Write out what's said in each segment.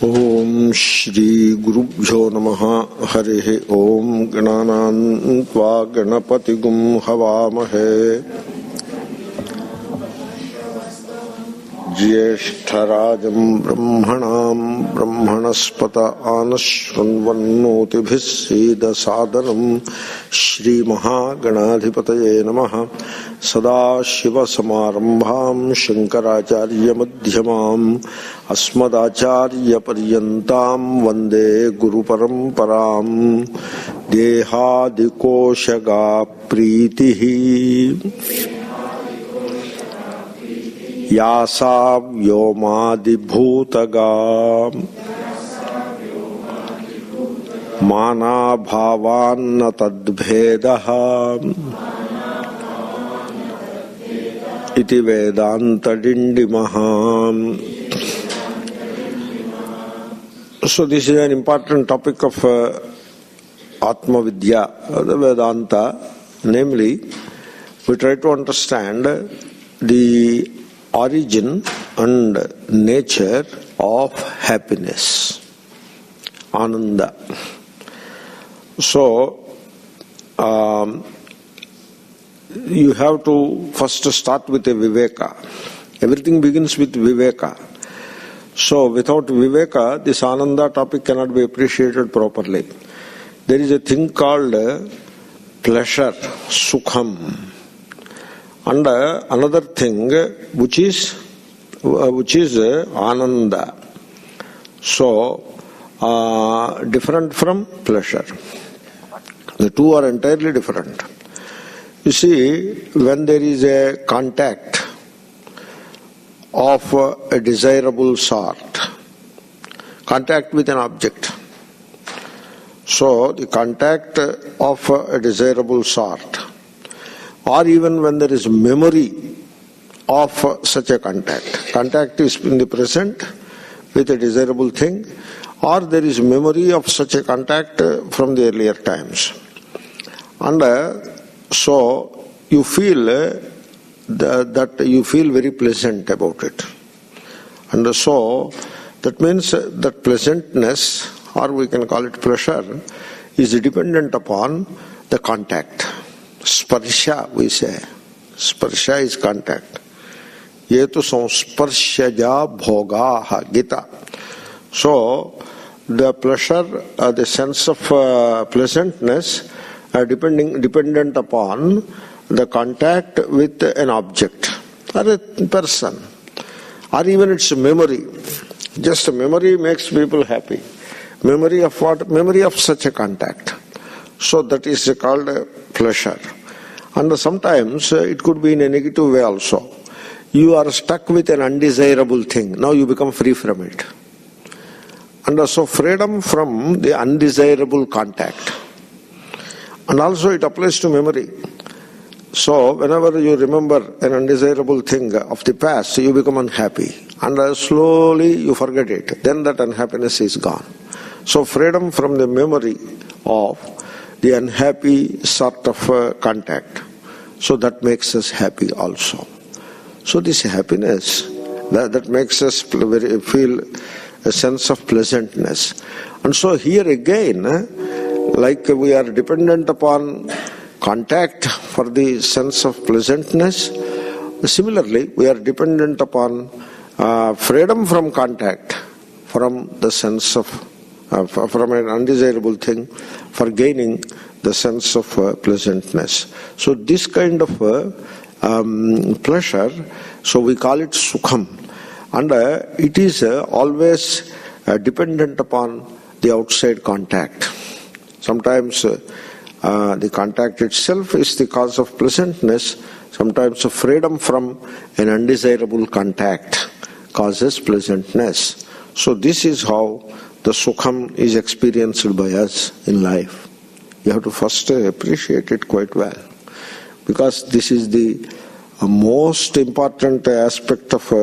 ओम श्री गुरुभ्यो नमः। हरिः ओम। गणानान्त्वा गणपतिगुं हवामहे। ज्येष्ठराजं ब्रह्मणां ब्रह्मणस्पत आनशृण्वन्नोतिभिः सीदसादनं श्रीमहागणाधिपतये नमः। सदाशिवसमारम्भां शङ्कराचार्यमध्यमाम् अस्मदाचार्यपर्यन्तां वन्दे गुरुपरम्परां। देहादिकोशगा प्रीतिः यासा व्योमादिभूतगा मानाभावान्न तद्भेदः इति वेदान्तडिण्डिमः। So this is an important topic of Atma Vidya, the Vedanta. Namely, we try to understand the origin and nature of happiness, Ananda. So, you have to first start with a Viveka. Everything begins with Viveka. So, without Viveka, this Ananda topic cannot be appreciated properly. There is a thing called pleasure, Sukham. And another thing which is Ananda. So, different from pleasure. The two are entirely different. You see, when there is a contact of a desirable sort, contact with an object. So, the contact of a desirable sort, or even when there is memory of such a contact. Contact is in the present with a desirable thing, or there is memory of such a contact from the earlier times. And so you feel that you feel very pleasant about it. And so that means that pleasantness, or we can call it pleasure, is dependent upon the contact. Sparsha, we say. Sparsha is contact. Yetu samsparshaja bhogaha, Gita. So, the pleasure, the sense of pleasantness, dependent upon the contact with an object or a person, or even its memory. Just memory makes people happy. Memory of what? Memory of such a contact. So that is called pleasure. And sometimes it could be in a negative way also. You are stuck with an undesirable thing. Now you become free from it. And so freedom from the undesirable contact. And also it applies to memory. So whenever you remember an undesirable thing of the past, you become unhappy. And slowly you forget it. Then that unhappiness is gone. So freedom from the memory of the unhappy sort of contact. So that makes us happy also. So this happiness, that makes us feel a sense of pleasantness. And so here again, like we are dependent upon contact for the sense of pleasantness, similarly we are dependent upon freedom from contact, from the sense of from an undesirable thing, for gaining the sense of pleasantness. So this kind of pleasure, so we call it Sukham. And it is always dependent upon the outside contact. Sometimes the contact itself is the cause of pleasantness. Sometimes freedom from an undesirable contact causes pleasantness. So this is how the Sukham is experienced by us in life. You have to first appreciate it quite well, because this is the most important aspect of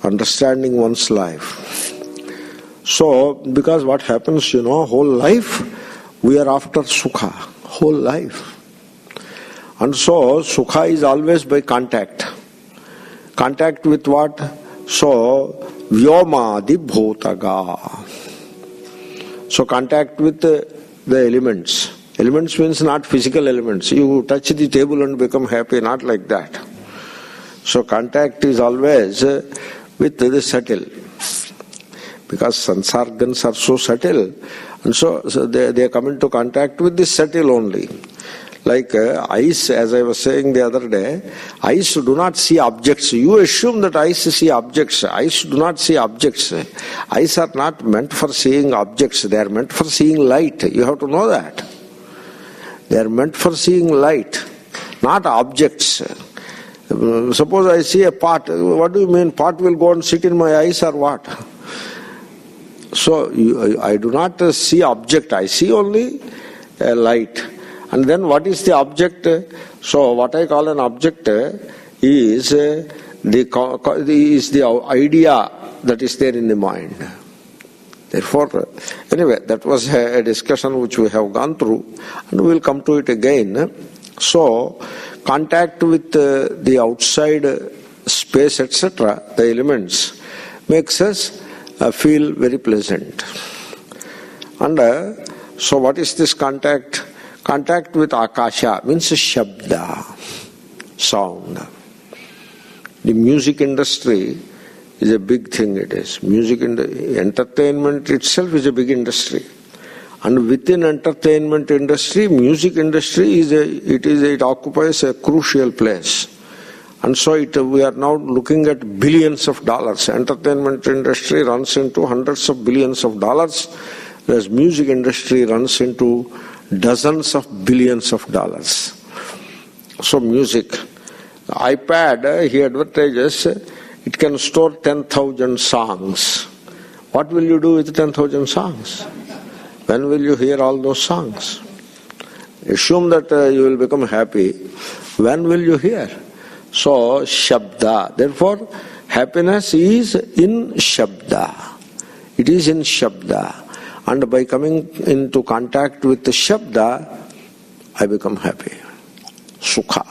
understanding one's life. So, because what happens, whole life we are after Sukha, whole life. And so, Sukha is always by contact. Contact with what? So, vyomadi bhotaga. So contact with the elements. Elements means not physical elements. You touch the table and become happy, not like that. So contact is always with the subtle. Because sansargans are so subtle, and so they come into contact with the subtle only. Like eyes, as I was saying the other day, eyes do not see objects. You assume that eyes see objects. Eyes do not see objects. Eyes are not meant for seeing objects. They are meant for seeing light. You have to know that. They are meant for seeing light, not objects. Suppose I see a pot. What do you mean? Pot will go and sit in my eyes or what? So I do not see object. I see only light. And then what is the object? So what I call an object is the idea that is there in the mind. Therefore, anyway, that was a discussion which we have gone through, and we will come to it again. So, contact with the outside space, etc., the elements, makes us feel very pleasant. And so what is this contact? Contact with Akasha means Shabda, sound. The music industry is a big thing, it is. Music entertainment itself is a big industry. And within entertainment industry, music industry it occupies a crucial place. And so we are now looking at billions of dollars. Entertainment industry runs into hundreds of billions of dollars, whereas music industry runs into dozens of billions of dollars. So music. iPad, he advertises, it can store 10,000 songs. What will you do with 10,000 songs? When will you hear all those songs? Assume that you will become happy. When will you hear? So, Shabda. Therefore, happiness is in Shabda. It is in Shabda. And by coming into contact with the Shabda, I become happy. Sukha.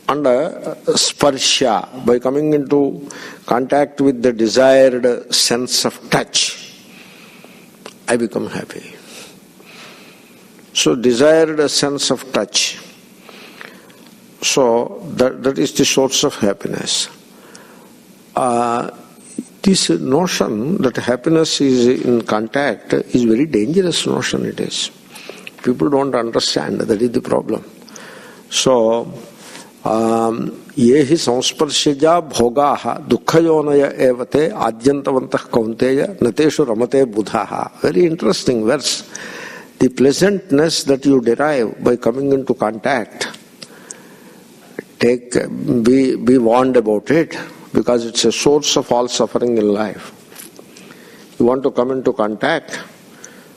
And Sparsha. By coming into contact with the desired sense of touch, I become happy. So, desired sense of touch. So, that is the source of happiness. This notion that happiness is in contact is very dangerous notion, it is. People don't understand, that is the problem. So, ye hi samsparshaja bhogaha dukkhayonaya evate adyantavantah kaunteya nateshu ramate buddhaha. Very interesting verse. The pleasantness that you derive by coming into contact, be warned about it, because it's a source of all suffering in life. You want to come into contact,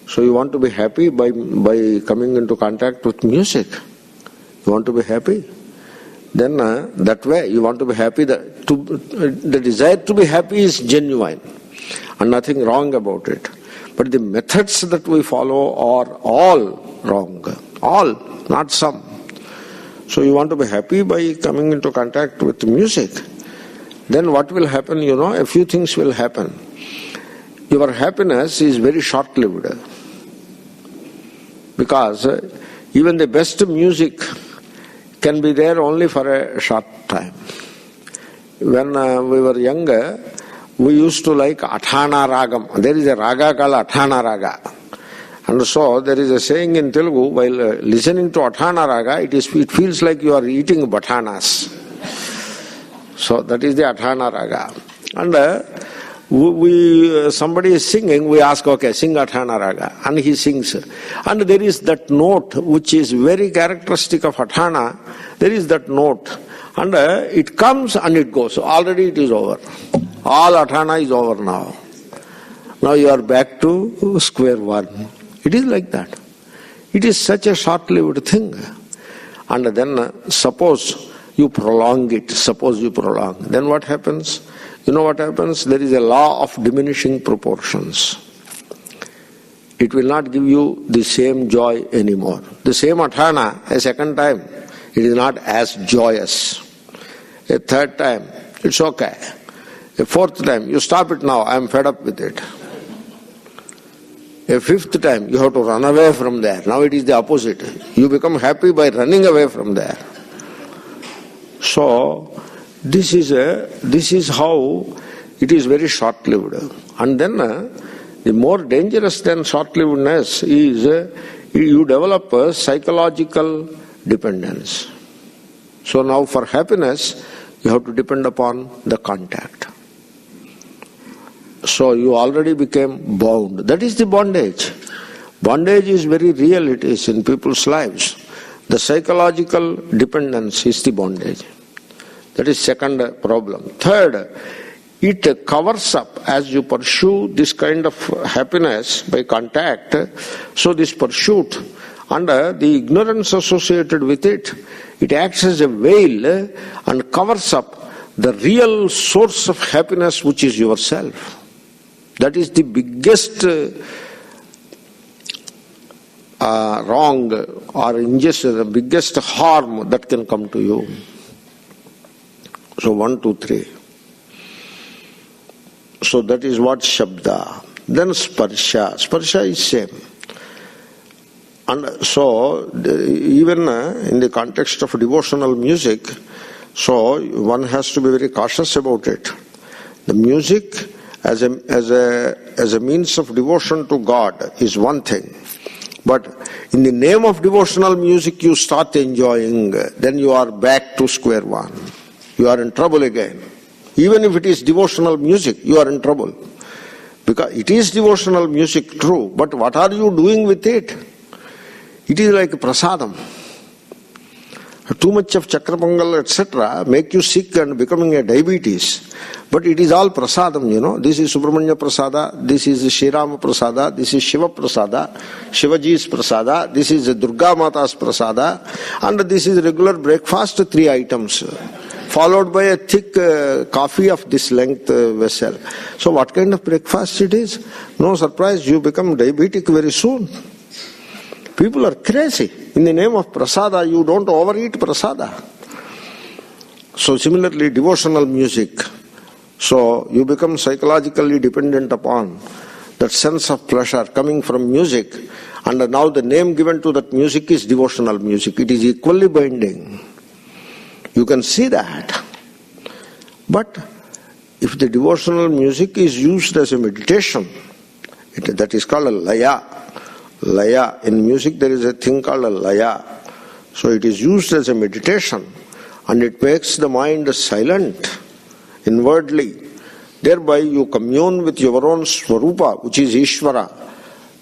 so you want to be happy by coming into contact with music. You want to be happy? Then that way you want to be happy. The desire to be happy is genuine and nothing wrong about it. But the methods that we follow are all wrong. All, not some. So you want to be happy by coming into contact with music. Then what will happen? A few things will happen. Your happiness is very short-lived. Because even the best music can be there only for a short time. When we were younger, we used to like Athana Ragam. There is a raga called Athana Raga. And so there is a saying in Telugu, while listening to Athana Raga, it feels like you are eating bananas. So that is the Athana Raga. And somebody is singing, we ask, okay, sing Athana Raga. And he sings. And there is that note which is very characteristic of Athana. There is that note. And it comes and it goes. Already it is over. All Athana is over now. Now you are back to square one. It is like that. It is such a short-lived thing. And then suppose you prolong it. Suppose you prolong. Then what happens? You know what happens? There is a law of diminishing proportions. It will not give you the same joy anymore. The same Athana, a second time, it is not as joyous. A third time, it's okay. A fourth time, you stop it now, I am fed up with it. A fifth time, you have to run away from there. Now it is the opposite. You become happy by running away from there. So, this is how it is very short-lived. And then the more dangerous than short-livedness is you develop a psychological dependence. So now for happiness, you have to depend upon the contact. So you already became bound. That is the bondage. Bondage is very real, it is in people's lives. The psychological dependence is the bondage. That is second problem. Third, it covers up as you pursue this kind of happiness by contact. So this pursuit and the ignorance associated with it, it acts as a veil and covers up the real source of happiness, which is yourself. That is the biggest wrong or injustice, the biggest harm that can come to you. So 1, 2, 3. So that is what Shabda. Then Sparsha. Sparsha is same. And so even in the context of devotional music, so one has to be very cautious about it. The music as a means of devotion to God is one thing. But in the name of devotional music you start enjoying, then you are back to square one. You are in trouble again. Even if it is devotional music, you are in trouble. Because it is devotional music, true, but what are you doing with it? It is like prasadam. Too much of chakrapangal, etc. make you sick and becoming a diabetes. But it is all prasadam, you know. This is Subramanya Prasada, this is Shrirama Prasada, this is Shiva Prasada, Shivaji's Prasada, this is Durga Mata's Prasada, and this is regular breakfast, 3 items, followed by a thick coffee of this length vessel. So what kind of breakfast it is? No surprise, you become diabetic very soon. People are crazy. In the name of prasada, you don't overeat prasada. So similarly, devotional music. So you become psychologically dependent upon that sense of pleasure coming from music, and now the name given to that music is devotional music. It is equally binding. You can see that. But if the devotional music is used as a meditation, that is called a laya. Laya. In music there is a thing called a laya. So it is used as a meditation and it makes the mind silent inwardly. Thereby you commune with your own Swarupa, which is Ishvara.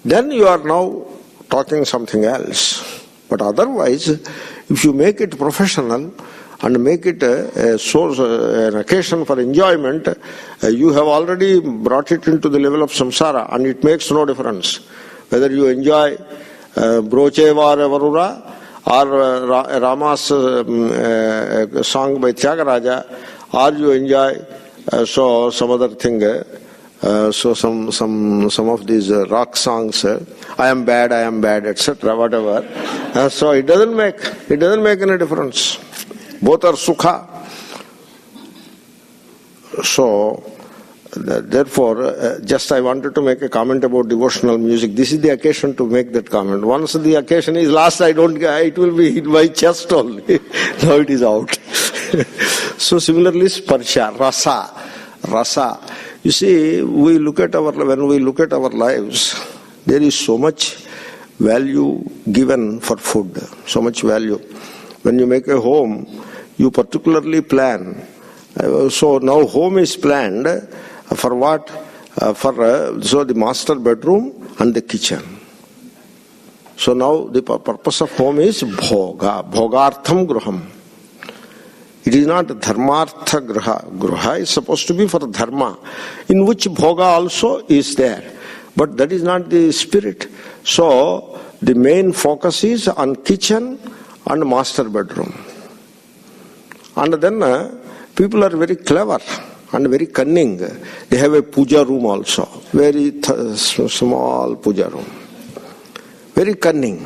Then you are now talking something else. But otherwise, if you make it professional and make it a source, an occasion for enjoyment, you have already brought it into the level of samsara, and it makes no difference whether you enjoy Brochevar Varura or Rama's song by Tyagaraja, or you enjoy so some other thing, so some of these rock songs, I am bad, etc., whatever. So it doesn't make any difference. Both are sukha. So therefore, just I wanted to make a comment about devotional music. This is the occasion to make that comment. Once the occasion is last, it will be in my chest only. Now it is out. So similarly, sparsha, rasa. You see, when we look at our lives, there is so much value given for food, so much value. When you make a home, you particularly plan. So now home is planned for what? So the master bedroom and the kitchen. So now the purpose of home is bhoga, bhogartham gruham. It is not dharmartha gruha. Gruha is supposed to be for dharma, in which bhoga also is there. But that is not the spirit. So the main focus is on kitchen and master bedroom. And then people are very clever and very cunning. They have a puja room also, very small puja room. Very cunning.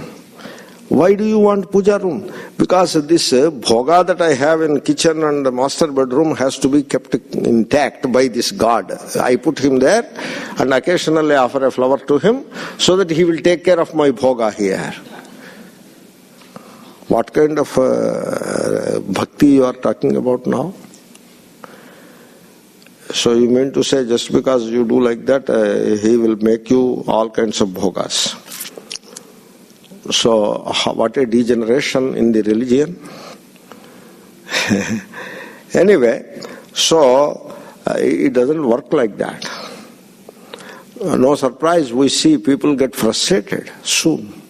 Why do you want puja room? Because this bhoga that I have in kitchen and the master bedroom has to be kept intact by this God. I put him there and occasionally offer a flower to him so that he will take care of my bhoga here. What kind of bhakti you are talking about now? So you mean to say just because you do like that, he will make you all kinds of bhogas. So what a degeneration in the religion. Anyway, so it doesn't work like that. No surprise, we see people get frustrated soon.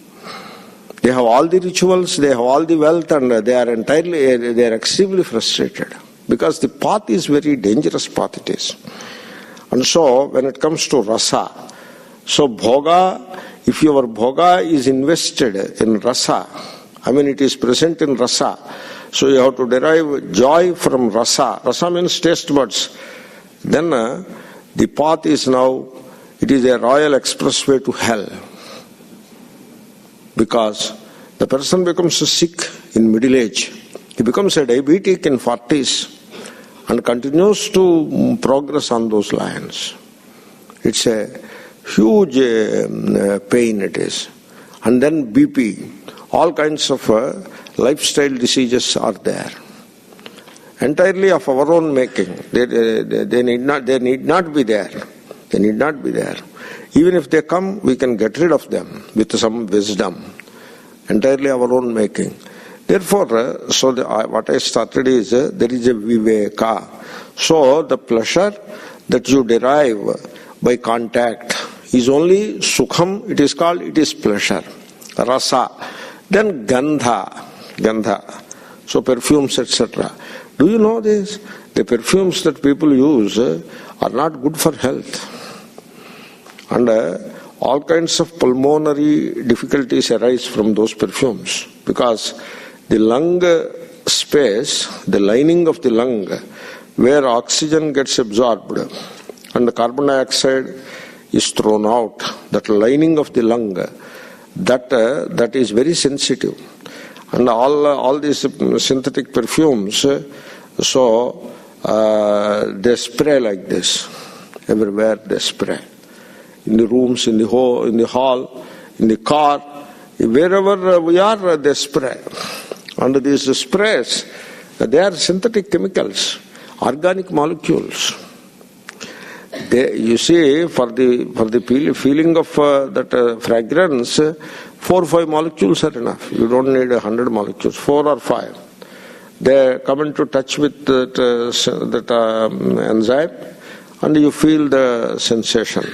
They have all the rituals, they have all the wealth, and they are extremely frustrated. Because the path is very dangerous path it is. And so when it comes to rasa, so bhoga, if your bhoga is invested in rasa, it is present in rasa, so you have to derive joy from rasa. Rasa means taste buds. Then the path is now, it is a royal expressway to hell. Because the person becomes sick in middle age. He becomes a diabetic in 40s. And continues to progress on those lines. It's a huge pain it is. And then BP, all kinds of lifestyle diseases are there. Entirely of our own making. They need not be there. They need not be there. Even if they come, we can get rid of them with some wisdom. Entirely our own making. Therefore, what I started is, there is a viveka. So, the pleasure that you derive by contact is only sukham, it is pleasure. Rasa. Then gandha. So, perfumes, etc. Do you know this? The perfumes that people use are not good for health. And all kinds of pulmonary difficulties arise from those perfumes. Because the lung space, the lining of the lung, where oxygen gets absorbed and the carbon dioxide is thrown out, that lining of the lung, that is very sensitive. And all these synthetic perfumes, so they spray like this. Everywhere they spray. In the rooms, in the hall, in the car, wherever we are, they spray. And these sprays, they are synthetic chemicals, organic molecules. You see, for the feeling of that fragrance, 4 or 5 molecules are enough. You don't need 100 molecules, 4 or 5. They come into touch with that enzyme, and you feel the sensation.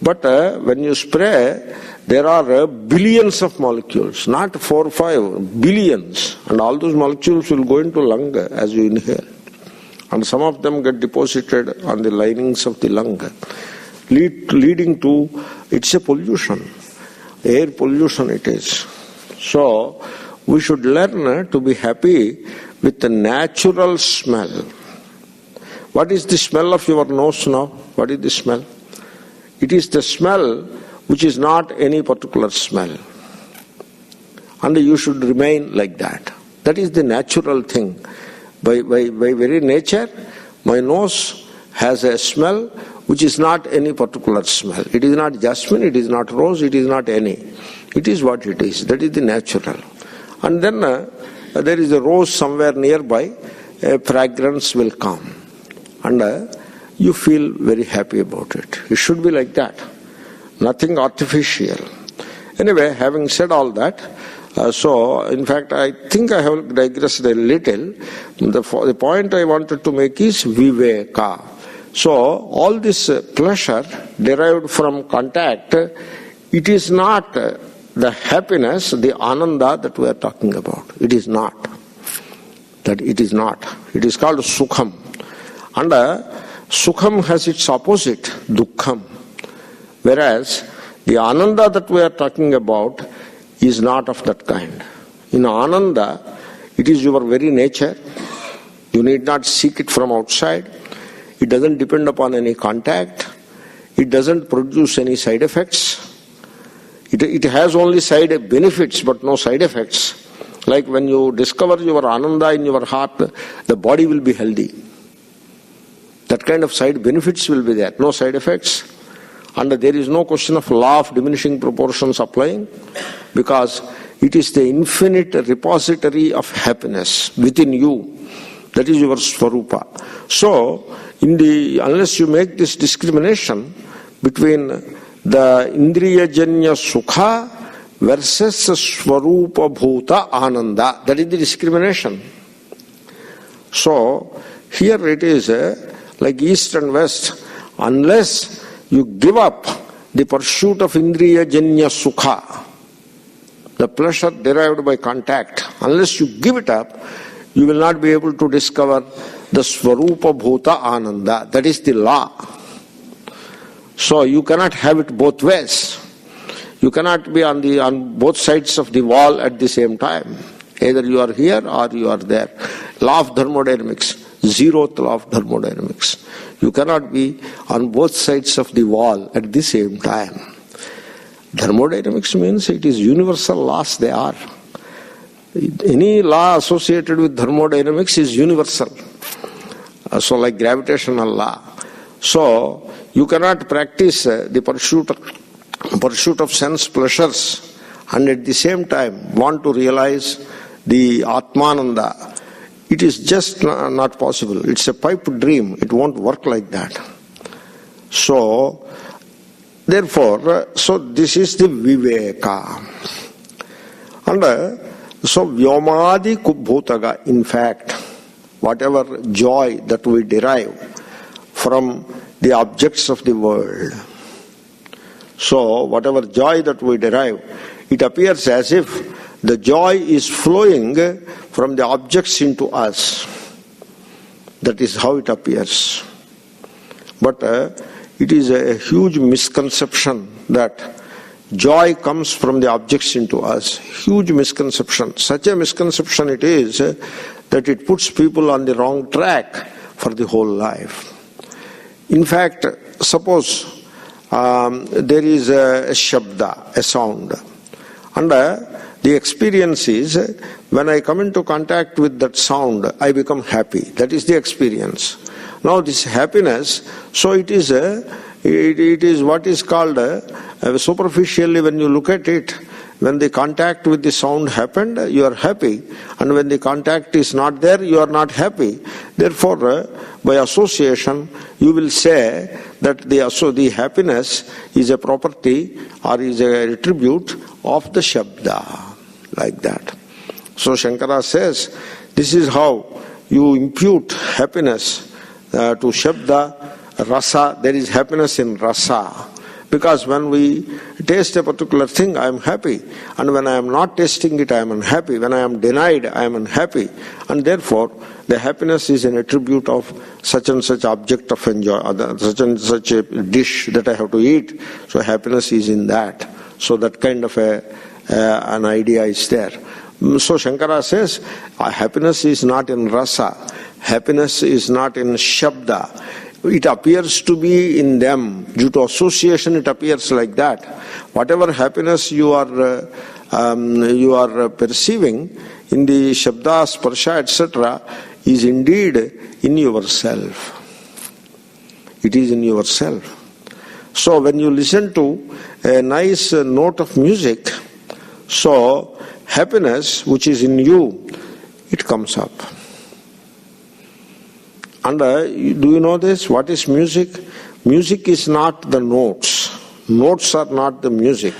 But when you spray, there are billions of molecules, not 4 or 5, billions. And all those molecules will go into lung as you inhale. And some of them get deposited on the linings of the lung, leading to, it's a pollution, air pollution it is. So, we should learn to be happy with the natural smell. What is the smell of your nose now? What is the smell? It is the smell which is not any particular smell. And you should remain like that. That is the natural thing. By very nature, my nose has a smell which is not any particular smell. It is not jasmine, it is not rose, it is not any. It is what it is. That is the natural. And then there is a rose somewhere nearby, a fragrance will come. And you feel very happy about it. It should be like that. Nothing artificial. Anyway, having said all that, so in fact I think I have digressed a little. The point I wanted to make is viveka. So all this pleasure derived from contact, it is not the happiness, the ananda that we are talking about. It is not. That it is not. It is called sukham. And sukham has its opposite, dukkham. Whereas the ananda that we are talking about is not of that kind. In ananda, it is your very nature. You need not seek it from outside. It doesn't depend upon any contact. It doesn't produce any side effects. It has only side benefits but no side effects. Like when you discover your Ananda in your heart, the body will be healthy. That kind of side benefits will be there, no side effects. And there is no question of law of diminishing proportions applying, because it is the infinite repository of happiness within you. That is your Swarupa. So, unless you make this discrimination between the Indriyajanya Sukha versus Swarupa Bhuta Ananda, that is the discrimination. So, here it is like East and West. Unless you give up the pursuit of Indriyajanya Sukha, the pleasure derived by contact, unless you give it up, you will not be able to discover the Swarupa Bhuta Ananda. That is the law. So you cannot have it both ways. You cannot be on both sides of the wall at the same time. Either you are here or you are there. Law of thermodynamics, zeroth law of thermodynamics. You cannot be on both sides of the wall at the same time. Thermodynamics means it is universal laws they are. Any law associated with thermodynamics is universal. So like gravitational law. So you cannot practice the pursuit of sense pleasures and at the same time want to realize the Atmananda. It is just not possible. It's a pipe dream. It won't work like that. So, therefore, so this is the Viveka. And so Vyomadi Bhutaga, in fact, whatever joy that we derive from the objects of the world. So whatever joy that we derive, it appears as if the joy is flowing from the objects into us. That is how it appears. But it is a huge misconception that joy comes from the objects into us. Huge misconception. Such a misconception it is that it puts people on the wrong track for the whole life. In fact, suppose there is a shabda, a sound, and the experience is when I come into contact with that sound, I become happy. That is the experience. Now this happiness, so it is what is called superficially when you look at it, when the contact with the sound happened, you are happy, and when the contact is not there, you are not happy. Therefore, by association, you will say that the happiness is a property or is a attribute of the Shabda, like that. So Shankara says, this is how you impute happiness to Shabda, Rasa. There is happiness in Rasa. Because when we taste a particular thing, I am happy. And when I am not tasting it, I am unhappy. When I am denied, I am unhappy. And therefore, the happiness is an attribute of such and such object of enjoy, such and such a dish that I have to eat. So happiness is in that. So that kind of an idea is there. So Shankara says, happiness is not in rasa. Happiness is not in shabda. It appears to be in them. Due to association, it appears like that. Whatever happiness you are perceiving in the Shabda, Sparsha, etc., is indeed in yourself. It is in yourself. So when you listen to a nice note of music, so happiness which is in you, it comes up. And do you know this? What is music? Music is not the notes. Notes are not the music.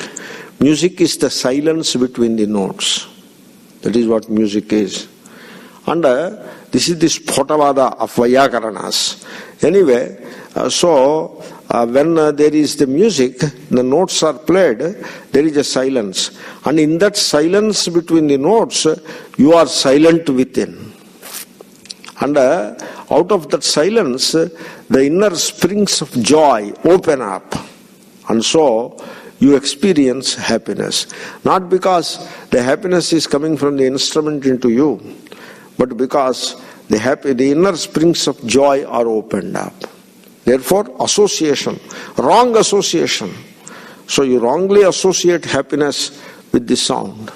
Music is the silence between the notes. That is what music is. And this is the Spotavada of Vyakaranas. Anyway, when there is the music, the notes are played, there is a silence. And in that silence between the notes, you are silent within. And out of that silence, the inner springs of joy open up. And so, you experience happiness. Not because the happiness is coming from the instrument into you, but because the inner springs of joy are opened up. Therefore, association, wrong association. So you wrongly associate happiness with the sound.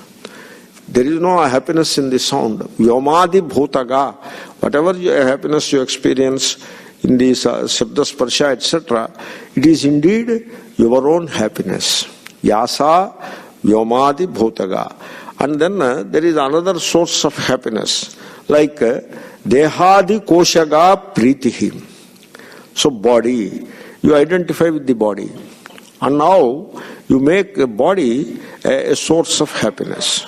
There is no happiness in the sound. Vyomadi bhutaga. Whatever happiness you experience in these Shabda Sparsha, etc., it is indeed your own happiness. Yasa Vyomadi bhutaga. And then there is another source of happiness, like Dehadi Koshaga Pritihi. So body, you identify with the body. And now you make a body a source of happiness.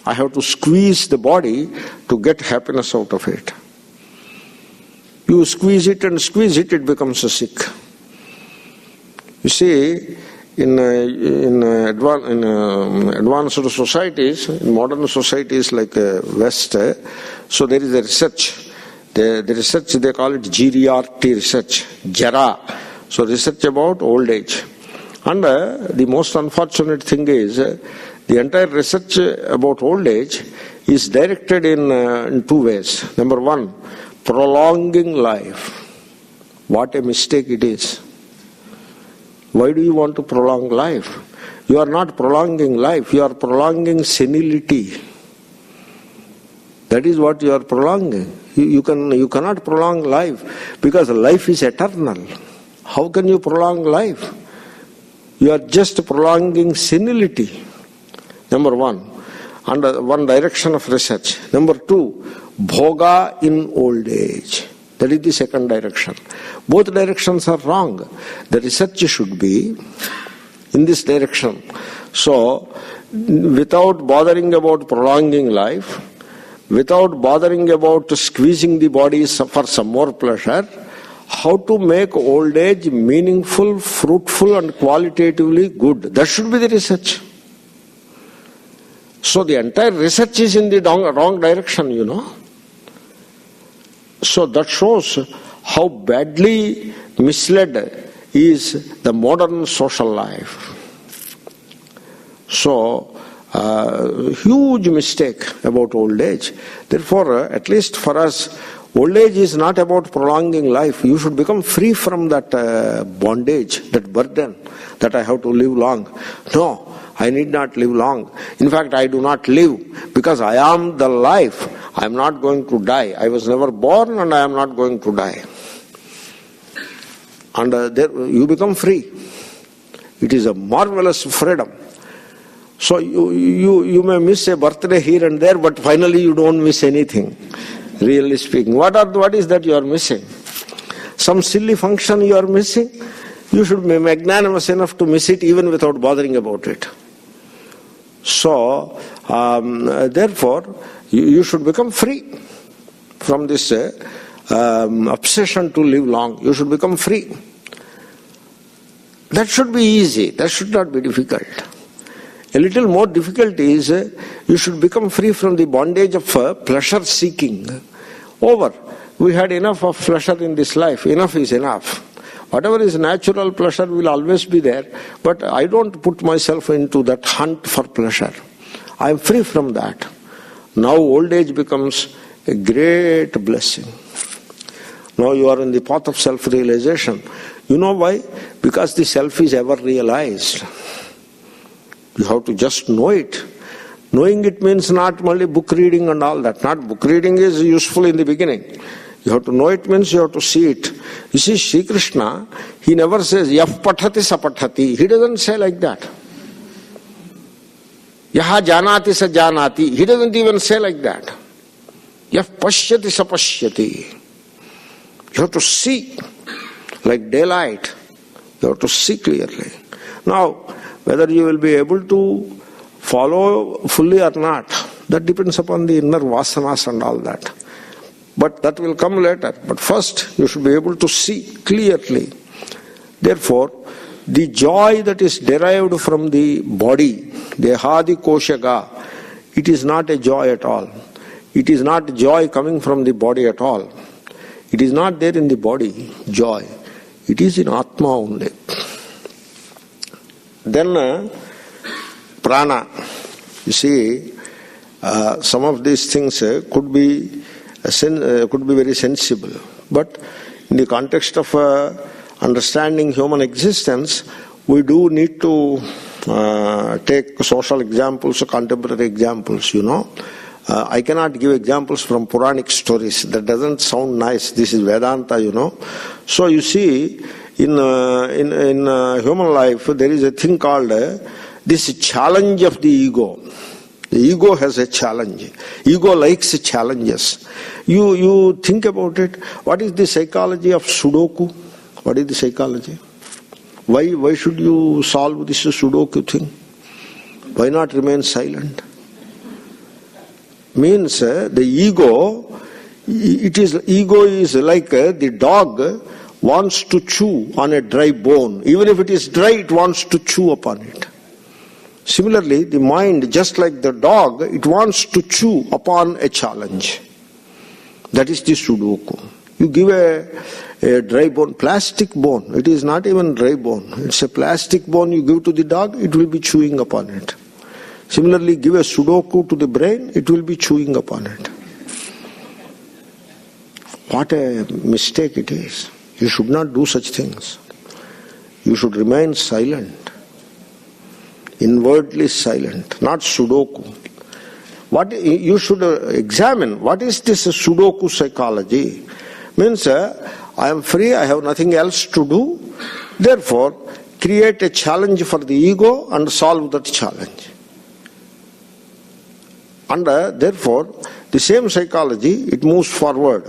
I have to squeeze the body to get happiness out of it. You squeeze it and squeeze it, it becomes sick. You see, in advanced societies, in modern societies like West, so there is a research. The research, they call it geriatric research, Jara. So research about old age. And the most unfortunate thing is, the entire research about old age is directed in two ways. Number one, prolonging life. What a mistake it is. Why do you want to prolong life? You are not prolonging life, you are prolonging senility. That is what you are prolonging. You cannot prolong life, because life is eternal. How can you prolong life? You are just prolonging senility. Number one, under one direction of research. Number two, bhoga in old age. That is the second direction. Both directions are wrong. The research should be in this direction. So, without bothering about prolonging life, without bothering about squeezing the body for some more pleasure, how to make old age meaningful, fruitful and qualitatively good. That should be the research. So the entire research is in the wrong direction, you know. So that shows how badly misled is the modern social life. So, huge mistake about old age. Therefore, at least for us, old age is not about prolonging life. You should become free from that bondage, that burden, that I have to live long. No, I need not live long. In fact, I do not live because I am the life. I am not going to die. I was never born and I am not going to die. And there you become free. It is a marvelous freedom. So you may miss a birthday here and there, but finally you don't miss anything. Really speaking, what is that you are missing? Some silly function you are missing? You should be magnanimous enough to miss it even without bothering about it. So, therefore, you should become free from this obsession to live long. You should become free. That should be easy. That should not be difficult. A little more difficult is you should become free from the bondage of pleasure seeking. Over. We had enough of pleasure in this life. Enough is enough. Whatever is natural pleasure will always be there, but I don't put myself into that hunt for pleasure. I am free from that. Now old age becomes a great blessing. Now you are in the path of self-realization. You know why? Because the self is ever realized. You have to just know it. Knowing it means not only book reading and all that. Not book reading is useful in the beginning. You have to know it means you have to see it. You see, Sri Krishna, he never says, Yaf pathati sapathati. He doesn't say like that. Yaha janati sa janati. He doesn't even say like that. Yaf pashyati sapashyati. You have to see like daylight. You have to see clearly. Now, whether you will be able to follow fully or not, that depends upon the inner vasanas and all that. But that will come later. But first, you should be able to see clearly. Therefore, the joy that is derived from the body, dehadi koshaga, it is not a joy at all. It is not joy coming from the body at all. It is not there in the body, joy. It is in Atma only. Then, prana. You see, some of these things could be very sensible. But in the context of understanding human existence, we do need to take social examples, contemporary examples, I cannot give examples from Puranic stories. That doesn't sound nice. This is Vedanta, So you see, in human life, there is a thing called this challenge of the ego. The ego has a challenge. Ego likes challenges. You think about it. What is the psychology of Sudoku? What is the psychology? Why should you solve this Sudoku thing? Why not remain silent? Means the ego is like the dog wants to chew on a dry bone. Even if it is dry, it wants to chew upon it. Similarly, the mind, just like the dog, it wants to chew upon a challenge. That is the Sudoku. You give a dry bone, plastic bone. It is not even dry bone. It's a plastic bone you give to the dog, it will be chewing upon it. Similarly, give a Sudoku to the brain, it will be chewing upon it. What a mistake it is. You should not do such things. You should remain silent. Inwardly silent, not Sudoku. What you should examine, what is this Sudoku psychology? Means, I am free, I have nothing else to do, therefore, create a challenge for the ego and solve that challenge. And therefore, the same psychology, it moves forward.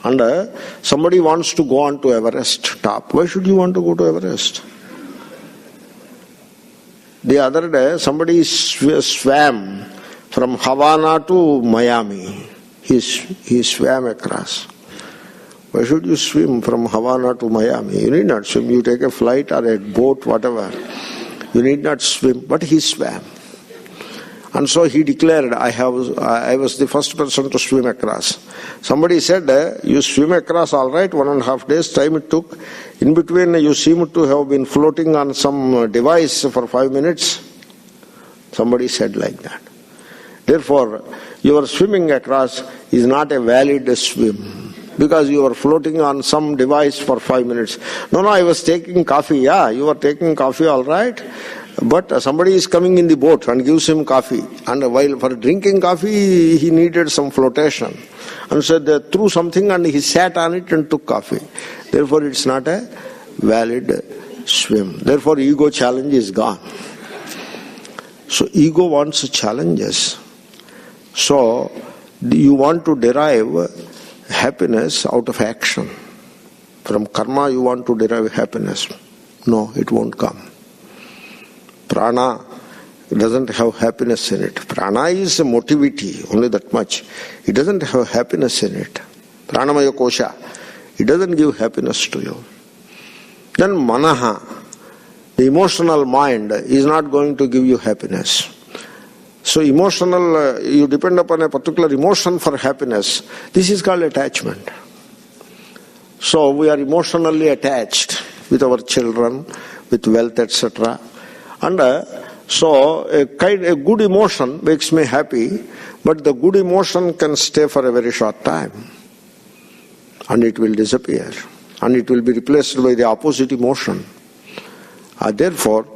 And somebody wants to go on to Everest top. Why should you want to go to Everest? The other day, somebody swam from Havana to Miami. He swam across. Why should you swim from Havana to Miami? You need not swim. You take a flight or a boat, whatever. You need not swim. But he swam. And so he declared, I was the first person to swim across. Somebody said, you swim across all right, 1.5 days time it took. In between you seem to have been floating on some device for 5 minutes. Somebody said like that. Therefore, your swimming across is not a valid swim. Because you were floating on some device for 5 minutes. No, I was taking coffee. Yeah, you were taking coffee all right. But somebody is coming in the boat and gives him coffee. And while for drinking coffee, he needed some flotation. And so they threw something and he sat on it and took coffee. Therefore, it's not a valid swim. Therefore, ego challenge is gone. So, ego wants challenges. So, you want to derive happiness out of action. From karma, you want to derive happiness. No, it won't come. Prana doesn't have happiness in it. Prana is a motivity, only that much. It doesn't have happiness in it. Pranamaya kosha. It doesn't give happiness to you. Then manaha, the emotional mind, is not going to give you happiness. So emotional, you depend upon a particular emotion for happiness. This is called attachment. So we are emotionally attached with our children, with wealth, etc. And so a good emotion makes me happy, but the good emotion can stay for a very short time. And it will disappear. And it will be replaced by the opposite emotion. Therefore,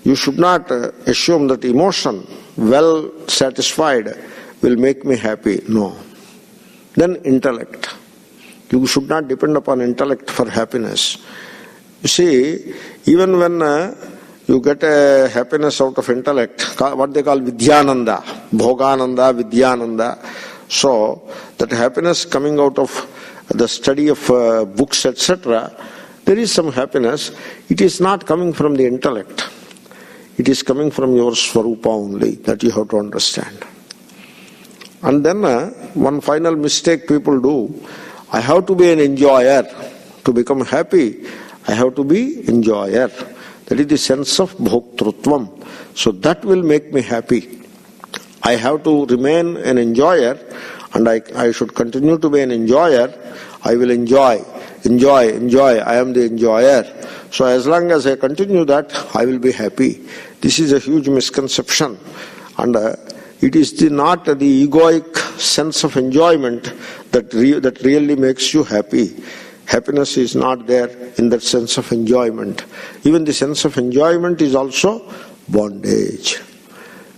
you should not assume that emotion, well satisfied, will make me happy. No. Then intellect. You should not depend upon intellect for happiness. You see, even when you get a happiness out of intellect, what they call Vidyananda, Bhogananda, Vidyananda. So, that happiness coming out of the study of books, etc., there is some happiness. It is not coming from the intellect. It is coming from your Swarupa only, that you have to understand. And then one final mistake people do, I have to be an enjoyer. To become happy, I have to be enjoyer. That is the sense of bhoktrutvam. So that will make me happy. I have to remain an enjoyer, and I should continue to be an enjoyer. I will enjoy. I am the enjoyer. So as long as I continue that, I will be happy. This is a huge misconception. And it is not the egoic sense of enjoyment that really makes you happy. Happiness is not there in that sense of enjoyment. Even the sense of enjoyment is also bondage.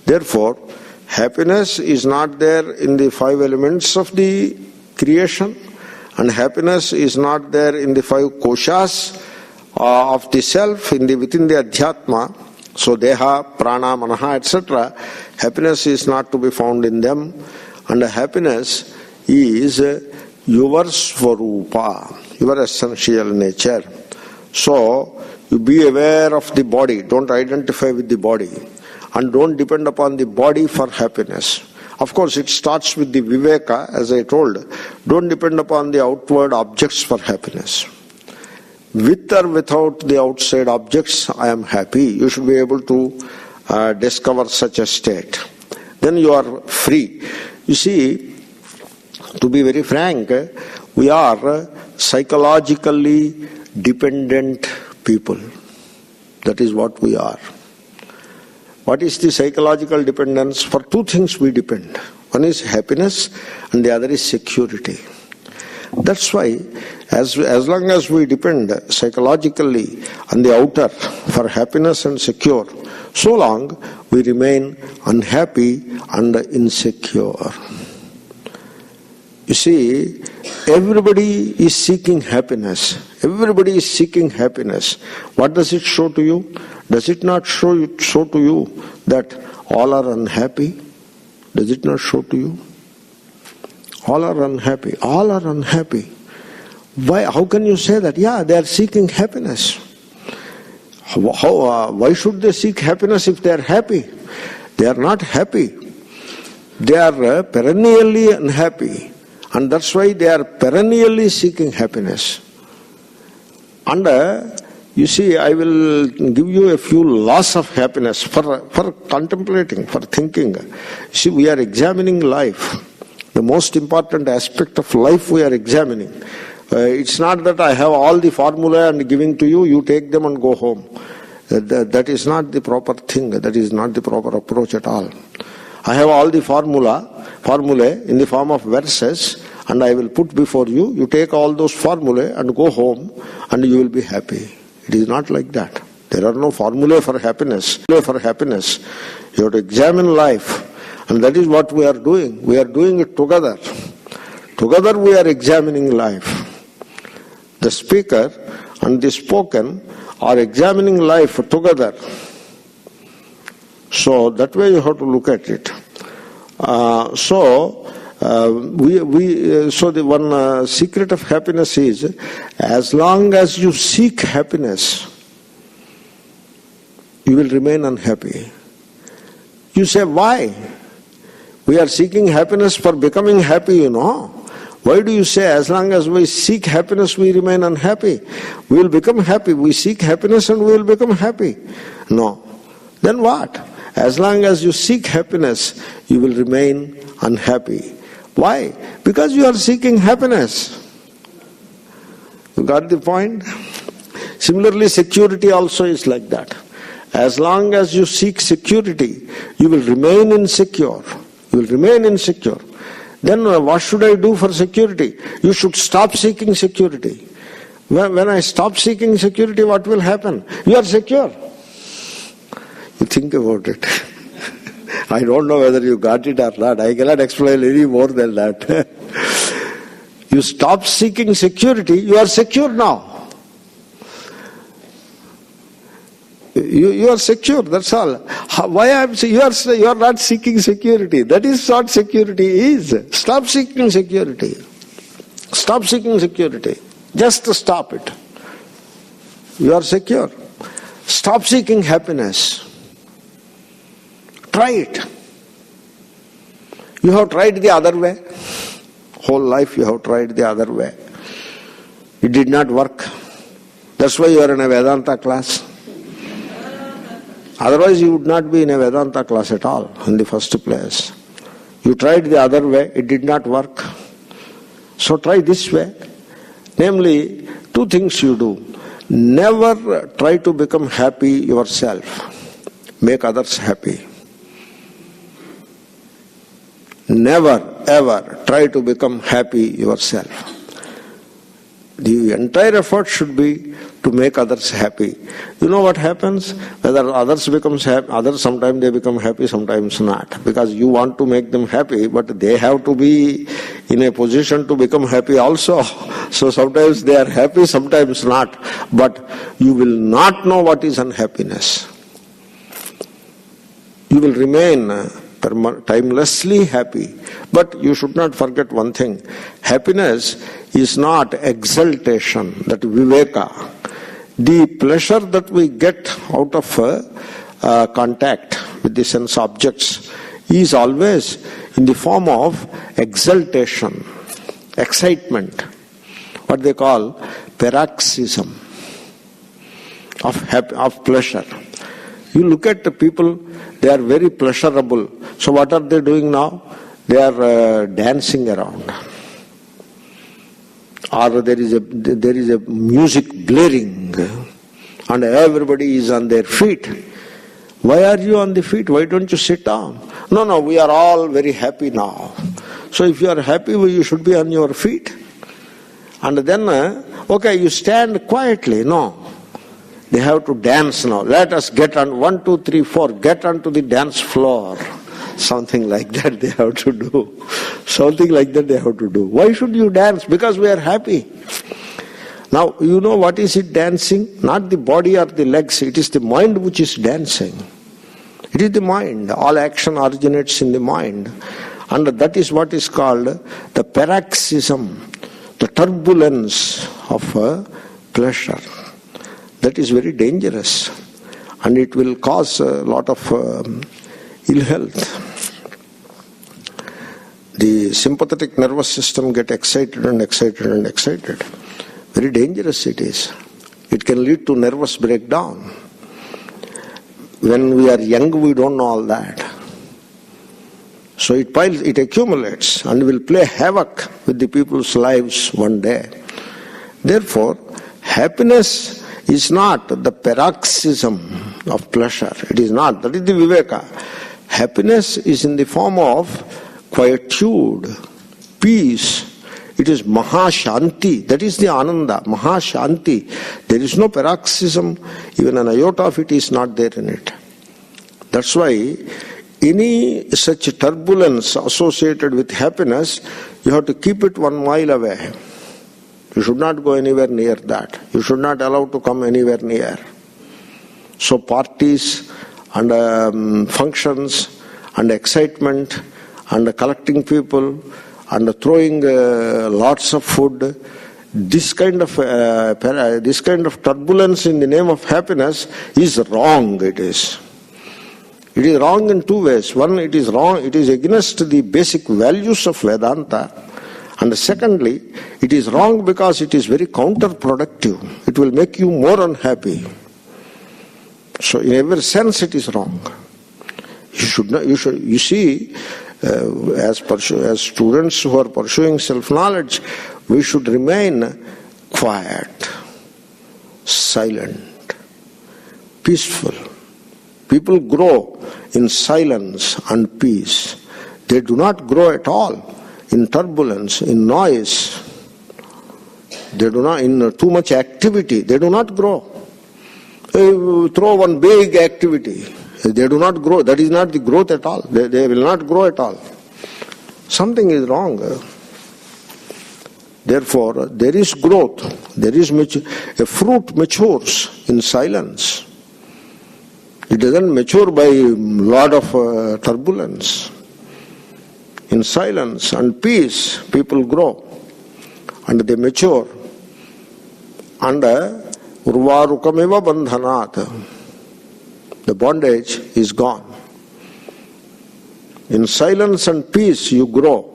Therefore, happiness is not there in the 5 elements of the creation, and happiness is not there in the 5 koshas of the self, within the Adhyatma. So Deha, Prana, Manaha, etc. Happiness is not to be found in them, and happiness is your Svarupa, your essential nature. So, you be aware of the body, don't identify with the body, and don't depend upon the body for happiness. Of course, it starts with the Viveka, as I told. Don't depend upon the outward objects for happiness. With or without the outside objects, I am happy. You should be able to discover such a state. Then you are free. You see, to be very frank, we are psychologically dependent people. That is what we are. What is the psychological dependence? For 2 things we depend. One is happiness and the other is security. That's why as long as we depend psychologically on the outer for happiness and secure, so long we remain unhappy and insecure. You see, everybody is seeking happiness. Everybody is seeking happiness. What does it show to you? Does it not show to you that all are unhappy? Does it not show to you? All are unhappy. All are unhappy. Why? How can you say that? Yeah, they are seeking happiness. Why should they seek happiness if they are happy? They are not happy. They are perennially unhappy. And that's why they are perennially seeking happiness. And you see, I will give you a few laws of happiness for contemplating, for thinking. You see, we are examining life. The most important aspect of life we are examining. It's not that I have all the formula and giving to you, you take them and go home. That is not the proper thing. That is not the proper approach at all. I have all the formulae in the form of verses, and I will put before you. You take all those formulae and go home, and you will be happy. It is not like that. There are no formulae for happiness. You have to examine life. And that is what we are doing. We are doing it together. Together we are examining life. The speaker and the spoken are examining life together. So that way you have to look at it. So the one secret of happiness is, as long as you seek happiness, you will remain unhappy. You say, why? We are seeking happiness for becoming happy, you know. Why do you say as long as we seek happiness we remain unhappy? We will become happy. We seek happiness and we will become happy. No. Then what? As long as you seek happiness, you will remain unhappy. Why? Because you are seeking happiness. You got the point? Similarly, security also is like that. As long as you seek security, you will remain insecure. You will remain insecure. Then what should I do for security? You should stop seeking security. When I stop seeking security, what will happen? You are secure. You think about it. I don't know whether you got it or not. I cannot explain any more than that. You stop seeking security, you are secure now. You are secure, that's all. Why you are not seeking security? That is what security is. Stop seeking security. Stop seeking security. Just stop it. You are secure. Stop seeking happiness. Try it. You have tried the other way. Whole life you have tried the other way. It did not work. That's why you are in a Vedanta class. Otherwise you would not be in a Vedanta class at all in the first place. You tried the other way, it did not work. So try this way. Namely, 2 things you do. Never try to become happy yourself. Make others happy. Never ever try to become happy yourself. The entire effort should be to make others happy. You know what happens? Whether others becomes happy, others sometimes they become happy, sometimes not. Because you want to make them happy, but they have to be in a position to become happy also. So sometimes they are happy, sometimes not. But you will not know what is unhappiness. You will remain timelessly happy. But you should not forget one thing. Happiness is not exaltation, that viveka. The pleasure that we get out of contact with the sense objects is always in the form of exaltation, excitement, what they call paroxysm of pleasure. You look at the people, they are very pleasurable. So what are they doing now? They are dancing around. Or there is a music blaring and everybody is on their feet. Why are you on the feet? Why don't you sit down? No, we are all very happy now. So if you are happy, you should be on your feet. And then, okay, you stand quietly. No. They have to dance now. Let us get on 1, 2, 3, 4. Get onto the dance floor. Something like that they have to do. Something like that they have to do. Why should you dance? Because we are happy. Now, you know what is it dancing? Not the body or the legs. It is the mind which is dancing. It is the mind. All action originates in the mind. And that is what is called the paroxysm, the turbulence of pleasure. That is very dangerous. And it will cause a lot of ill health. The sympathetic nervous system get excited and excited and excited. Very dangerous it is. It can lead to nervous breakdown. When we are young, we don't know all that. So it accumulates and will play havoc with the people's lives one day. Therefore, happiness is not the paroxysm of pleasure. It is not. That is the viveka. Happiness is in the form of quietude, peace. It is Mahashanti. That is the Ananda, Mahashanti. There is no paroxysm. Even an iota of it is not there in it. That's why any such turbulence associated with happiness, you have to keep it 1 mile away. You should not go anywhere near that. You should not allow to come anywhere near. So parties and functions and excitement and collecting people and throwing lots of food, this kind of turbulence in the name of happiness is wrong. It is wrong in 2 ways. One, it is wrong. It is against the basic values of Vedanta. And secondly, it is wrong because it is very counterproductive. It will make you more unhappy. So in every sense it is wrong. You see, as students who are pursuing self-knowledge, we should remain quiet, silent, peaceful. People grow in silence and peace. They do not grow at all in turbulence, in noise. They do not, in too much activity, they do not grow. Throw one big activity, they do not grow. That is not the growth at all. They will not grow at all. Something is wrong. Therefore, there is growth. There is a fruit matures in silence. It doesn't mature by a lot of turbulence. In silence and peace, people grow and they mature. And urvarukamiva bandhanat, the bondage is gone. In silence and peace, you grow.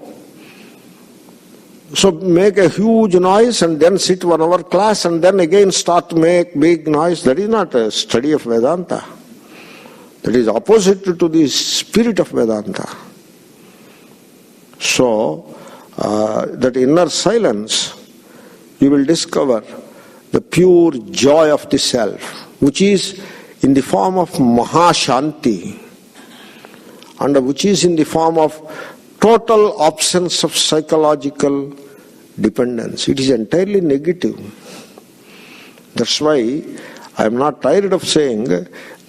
So make a huge noise and then sit 1 hour class and then again start to make big noise. That is not a study of Vedanta. That is opposite to the spirit of Vedanta. So, that inner silence, you will discover the pure joy of the self, which is in the form of Mahashanti, and which is in the form of total absence of psychological dependence. It is entirely negative. That's why I am not tired of saying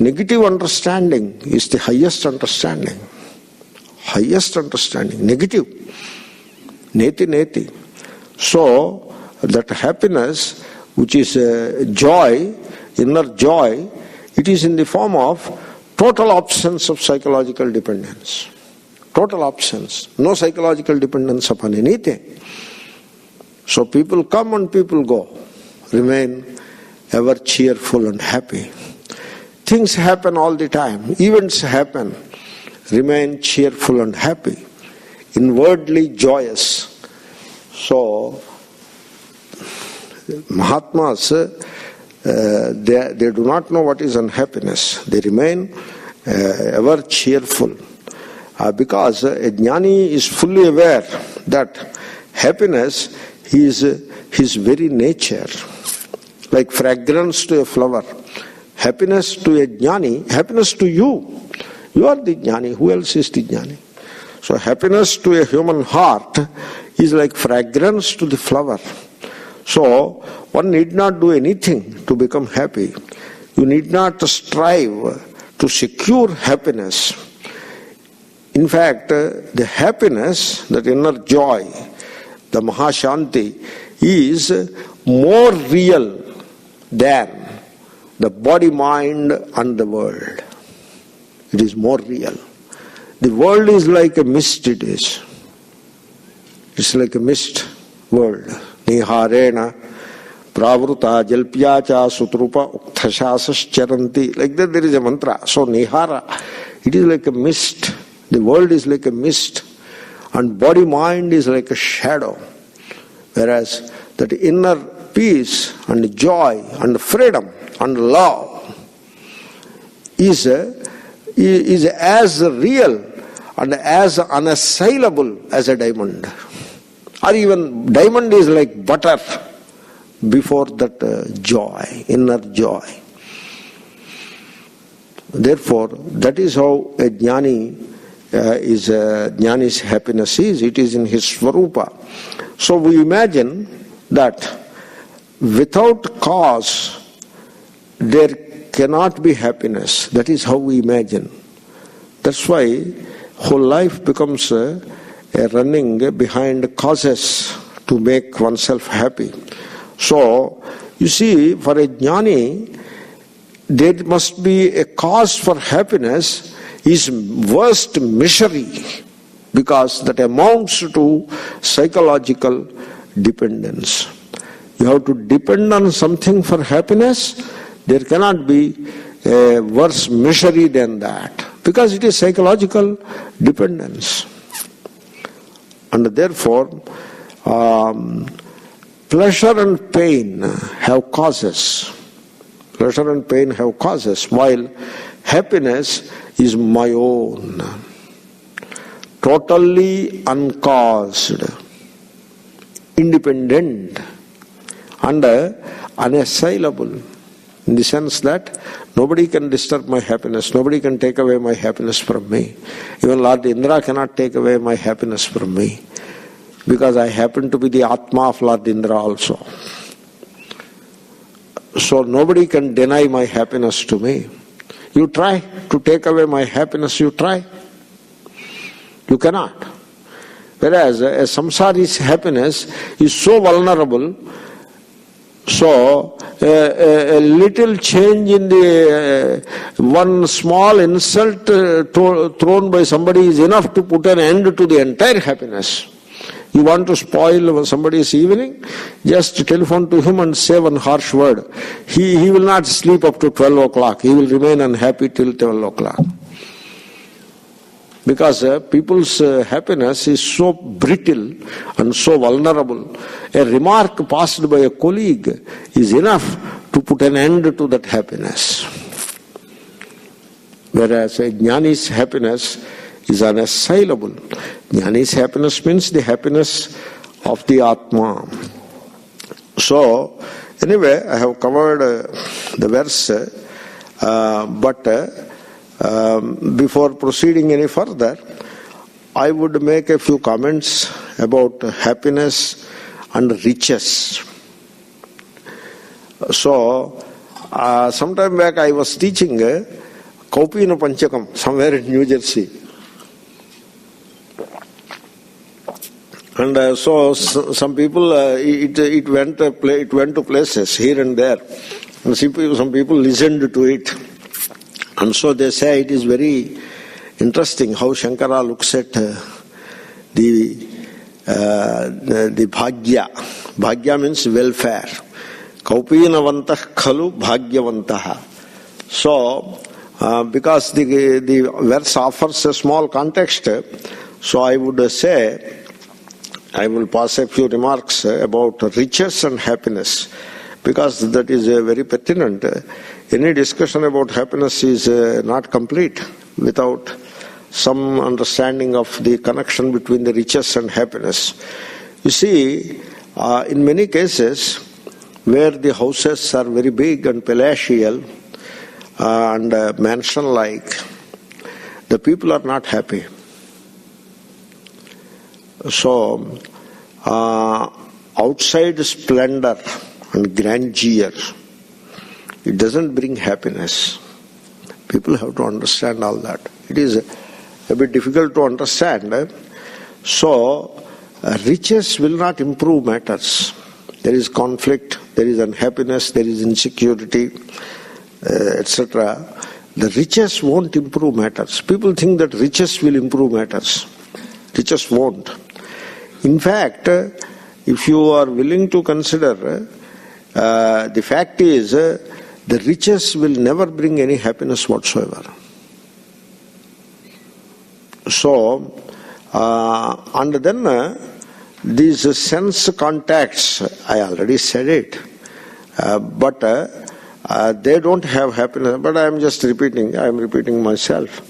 negative understanding is the highest understanding. Highest understanding, negative. Neti, neti. So, that happiness, which is joy, inner joy, it is in the form of total absence of psychological dependence. Total absence. No psychological dependence upon anything. So people come and people go. Remain ever cheerful and happy. Things happen all the time. Events happen. Remain cheerful and happy. Inwardly joyous. So, Mahatmas, they do not know what is unhappiness. They remain ever cheerful. Because a jnani is fully aware that happiness is his very nature. Like fragrance to a flower. Happiness to a jnani, happiness to you. You are the jnani. Who else is the jnani? So happiness to a human heart is like fragrance to the flower. So one need not do anything to become happy. You need not strive to secure happiness. In fact, the happiness, that inner joy, the Mahashanti, is more real than the body, mind and the world. It is more real. The world is like a mist, it is. It's like a mist world. Niharena pravruta jalpyacha sutrupa ukthashasas charanti. Like that there is a mantra. So nihara, it is like a mist. The world is like a mist. And body mind is like a shadow. Whereas that inner peace and joy and freedom and love is as real and as unassailable as a diamond. Or even diamond is like butter before that joy, inner joy. Therefore, that is how a jnani's happiness is. It is in his swarupa. So we imagine that without cause there cannot be happiness. That is how we imagine. That's why whole life becomes a running behind causes to make oneself happy. So, you see, for a jnani, there must be a cause for happiness is worst misery, because that amounts to psychological dependence. You have to depend on something for happiness. There cannot be a worse misery than that, because it is psychological dependence. And therefore, pleasure and pain have causes. Pleasure and pain have causes, while happiness is my own. Totally uncaused, independent, and unassailable. In the sense that nobody can disturb my happiness, nobody can take away my happiness from me. Even Lord Indra cannot take away my happiness from me, because I happen to be the Atma of Lord Indra also. So nobody can deny my happiness to me. You try to take away my happiness, you try. You cannot. Whereas a samsari's happiness is so vulnerable, so a little change in the one small insult thrown by somebody is enough to put an end to the entire happiness. You want to spoil somebody's evening? Just telephone to him and say one harsh word. He will not sleep up to 12 o'clock. He will remain unhappy till 12 o'clock. Because people's happiness is so brittle and so vulnerable. A remark passed by a colleague is enough to put an end to that happiness. Whereas a jnani's happiness is unassailable. Jnani's happiness means the happiness of the Atma. So, anyway, I have covered the verse, but before proceeding any further, I would make a few comments about happiness and riches. So, some time back I was teaching Kaupina Panchakam somewhere in New Jersey. And so some people, it went to places here and there. And some people listened to it. And so they say it is very interesting how Shankara looks at the bhagya. Bhagya means welfare. Kaupinavantah khalu bhagyavantaha. So, because the verse offers a small context, so I would say, I will pass a few remarks about riches and happiness, because that is very pertinent. Any discussion about happiness is not complete without some understanding of the connection between the riches and happiness. You see, in many cases where the houses are very big and palatial and mansion-like, the people are not happy. So, outside splendor and grandeur, it doesn't bring happiness. People have to understand all that. It is a bit difficult to understand. So, riches will not improve matters. There is conflict, there is unhappiness, there is insecurity, etc. The riches won't improve matters. People think that riches will improve matters. Riches won't. In fact, if you are willing to consider, the fact is, the riches will never bring any happiness whatsoever. So, and then these sense contacts, I already said it, but they don't have happiness. But I am repeating myself.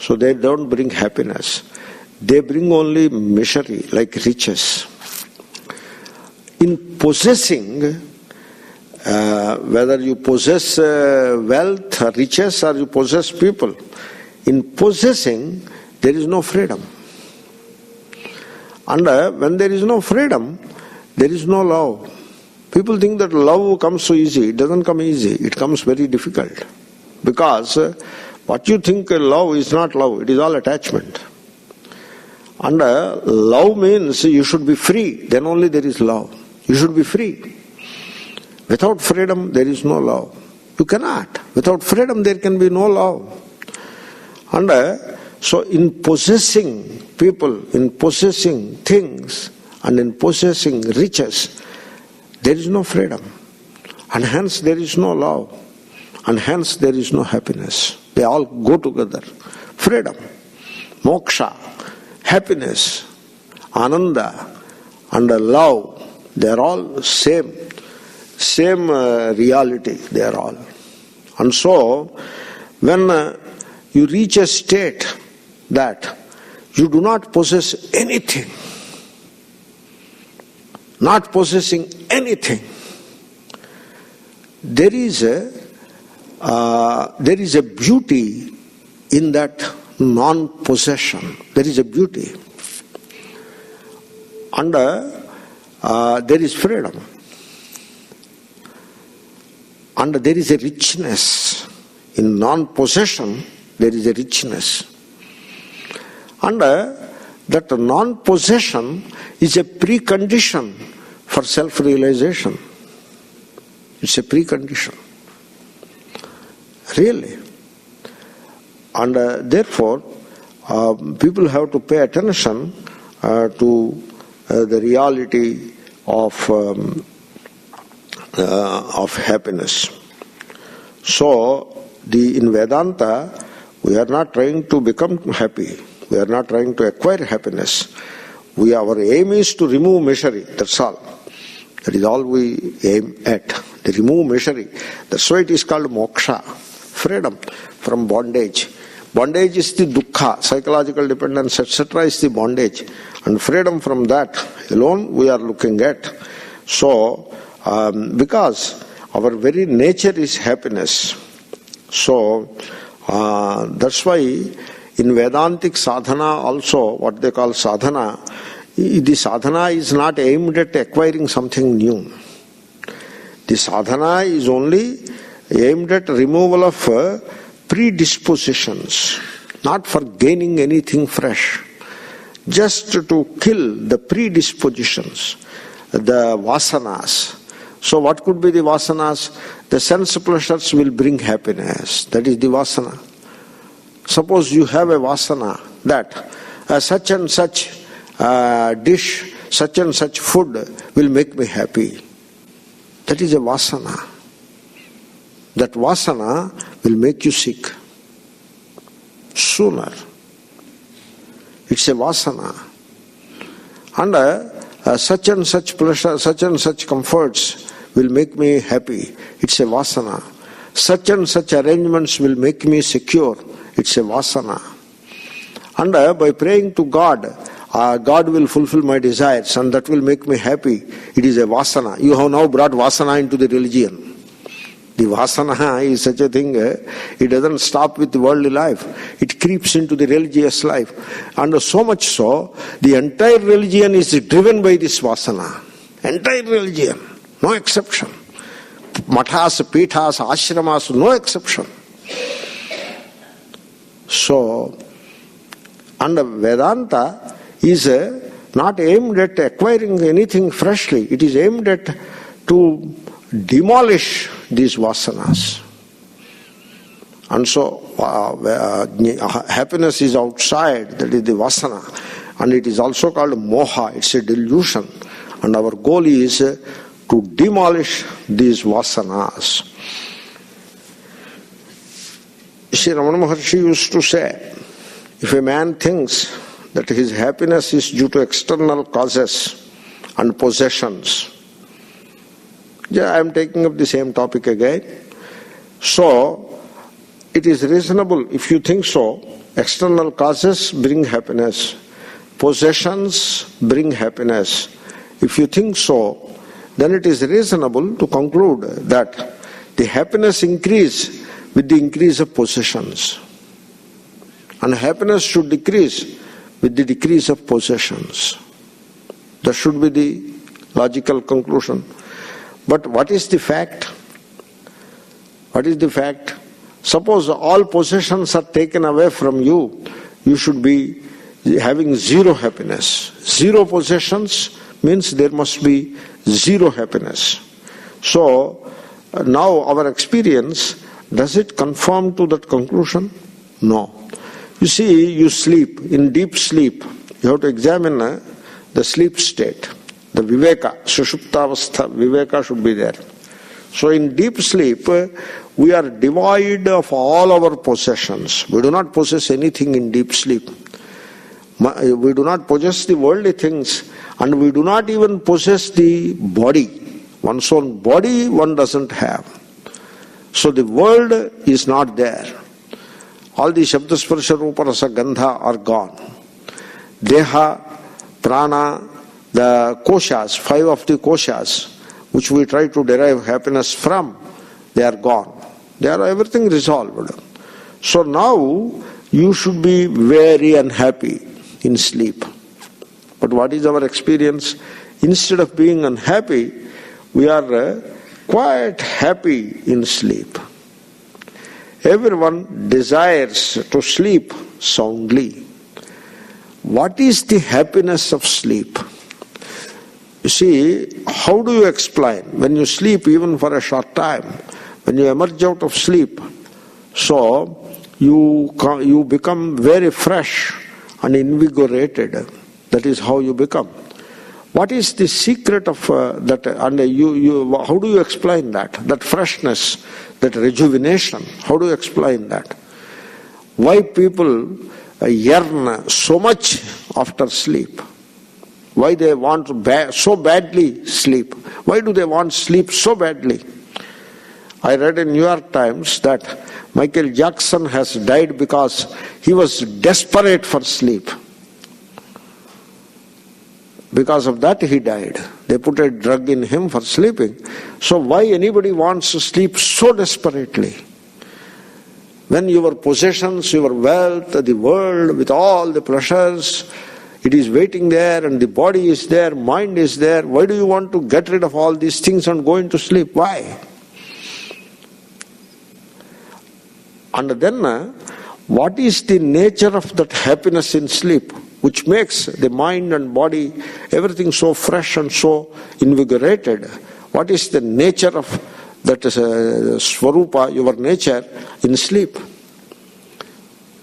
So they don't bring happiness. They bring only misery, like riches. In possessing, whether you possess wealth, riches, or you possess people, in possessing, there is no freedom. And when there is no freedom, there is no love. People think that love comes so easy. It doesn't come easy. It comes very difficult. Because what you think love is not love. It is all attachment. And love means you should be free. Then only there is love. You should be free. Without freedom, there is no love. You cannot. Without freedom, there can be no love. And so in possessing people, in possessing things, and in possessing riches, there is no freedom. And hence there is no love. And hence there is no happiness. They all go together. Freedom, moksha, happiness, ananda, and love, they are all same reality, they are all. And so, when you reach a state that you do not possess anything, not possessing anything, there is a beauty in that non-possession. There is a beauty. And there is freedom. And there is a richness. In non-possession, there is a richness. And that non-possession is a precondition for self-realization. It's a precondition. Really. And therefore, people have to pay attention to the reality of happiness. So, in Vedanta, we are not trying to become happy. We are not trying to acquire happiness. Our aim is to remove misery. That's all. That is all we aim at. To remove misery. That's why it is called moksha. Freedom from bondage. Bondage is the dukkha, psychological dependence, etc. is the bondage. And freedom from that alone we are looking at. So, because our very nature is happiness. So, that's why in Vedantic sadhana also, what they call sadhana, the sadhana is not aimed at acquiring something new. The sadhana is only aimed at removal of predispositions, not for gaining anything fresh. Just to kill the predispositions, the vasanas. So what could be the vasanas? The sense pleasures will bring happiness. That is the vasana. Suppose you have a vasana that such and such dish, such and such food will make me happy. That is a vasana. That vasana will make you sick sooner. It's a vasana. And such and such pleasure, such and such comforts will make me happy. It's a vasana. Such and such arrangements will make me secure. It's a vasana. And by praying to God, God will fulfill my desires and that will make me happy. It is a vasana. You have now brought vasana into the religion. The vasana is such a thing, it doesn't stop with the worldly life. It creeps into the religious life. And so much so, the entire religion is driven by this vasana. Entire religion, no exception. Mathas, pithas, ashramas, no exception. So, and Vedanta is not aimed at acquiring anything freshly. It is aimed at to demolish these vasanas. And so happiness is outside, that is the vasana. And it is also called moha, it's a delusion. And our goal is to demolish these vasanas. Sri Ramana Maharshi used to say, if a man thinks that his happiness is due to external causes and possessions, I am taking up the same topic again. So, it is reasonable if you think so. External causes bring happiness. Possessions bring happiness. If you think so, then it is reasonable to conclude that the happiness increase with the increase of possessions. And happiness should decrease with the decrease of possessions. That should be the logical conclusion. But what is the fact? What is the fact? Suppose all possessions are taken away from you, you should be having zero happiness. Zero possessions means there must be zero happiness. So, now our experience, does it conform to that conclusion? No. You see, you sleep, in deep sleep, you have to examine the sleep state. The viveka, sushuptavastha, viveka should be there. So in deep sleep, we are devoid of all our possessions. We do not possess anything in deep sleep. We do not possess the worldly things, and we do not even possess the body. One's own body one doesn't have. So the world is not there. All the Shabda Sparsha Rupa Rasa Gandha are gone. Deha, Prana, the koshas, 5 of the koshas, which we try to derive happiness from, they are gone. They are everything resolved. So now you should be very unhappy in sleep. But what is our experience? Instead of being unhappy, we are quite happy in sleep. Everyone desires to sleep soundly. What is the happiness of sleep? You see, how do you explain? When you sleep even for a short time, when you emerge out of sleep, so you become very fresh and invigorated. That is how you become. What is the secret of that? And how do you explain that? That freshness, that rejuvenation. How do you explain that? Why people yearn so much after sleep? Why they want so badly sleep? Why do they want sleep so badly? I read in New York Times that Michael Jackson has died because he was desperate for sleep. Because of that he died. They put a drug in him for sleeping. So why anybody wants to sleep so desperately? When your possessions, your wealth, the world with all the pleasures, It is waiting there, and the body is there, mind is there. Why do you want to get rid of all these things and go into sleep? Why? And then, what is the nature of that happiness in sleep, which makes the mind and body, everything so fresh and so invigorated? What is the nature of that Swarupa, your nature, in sleep?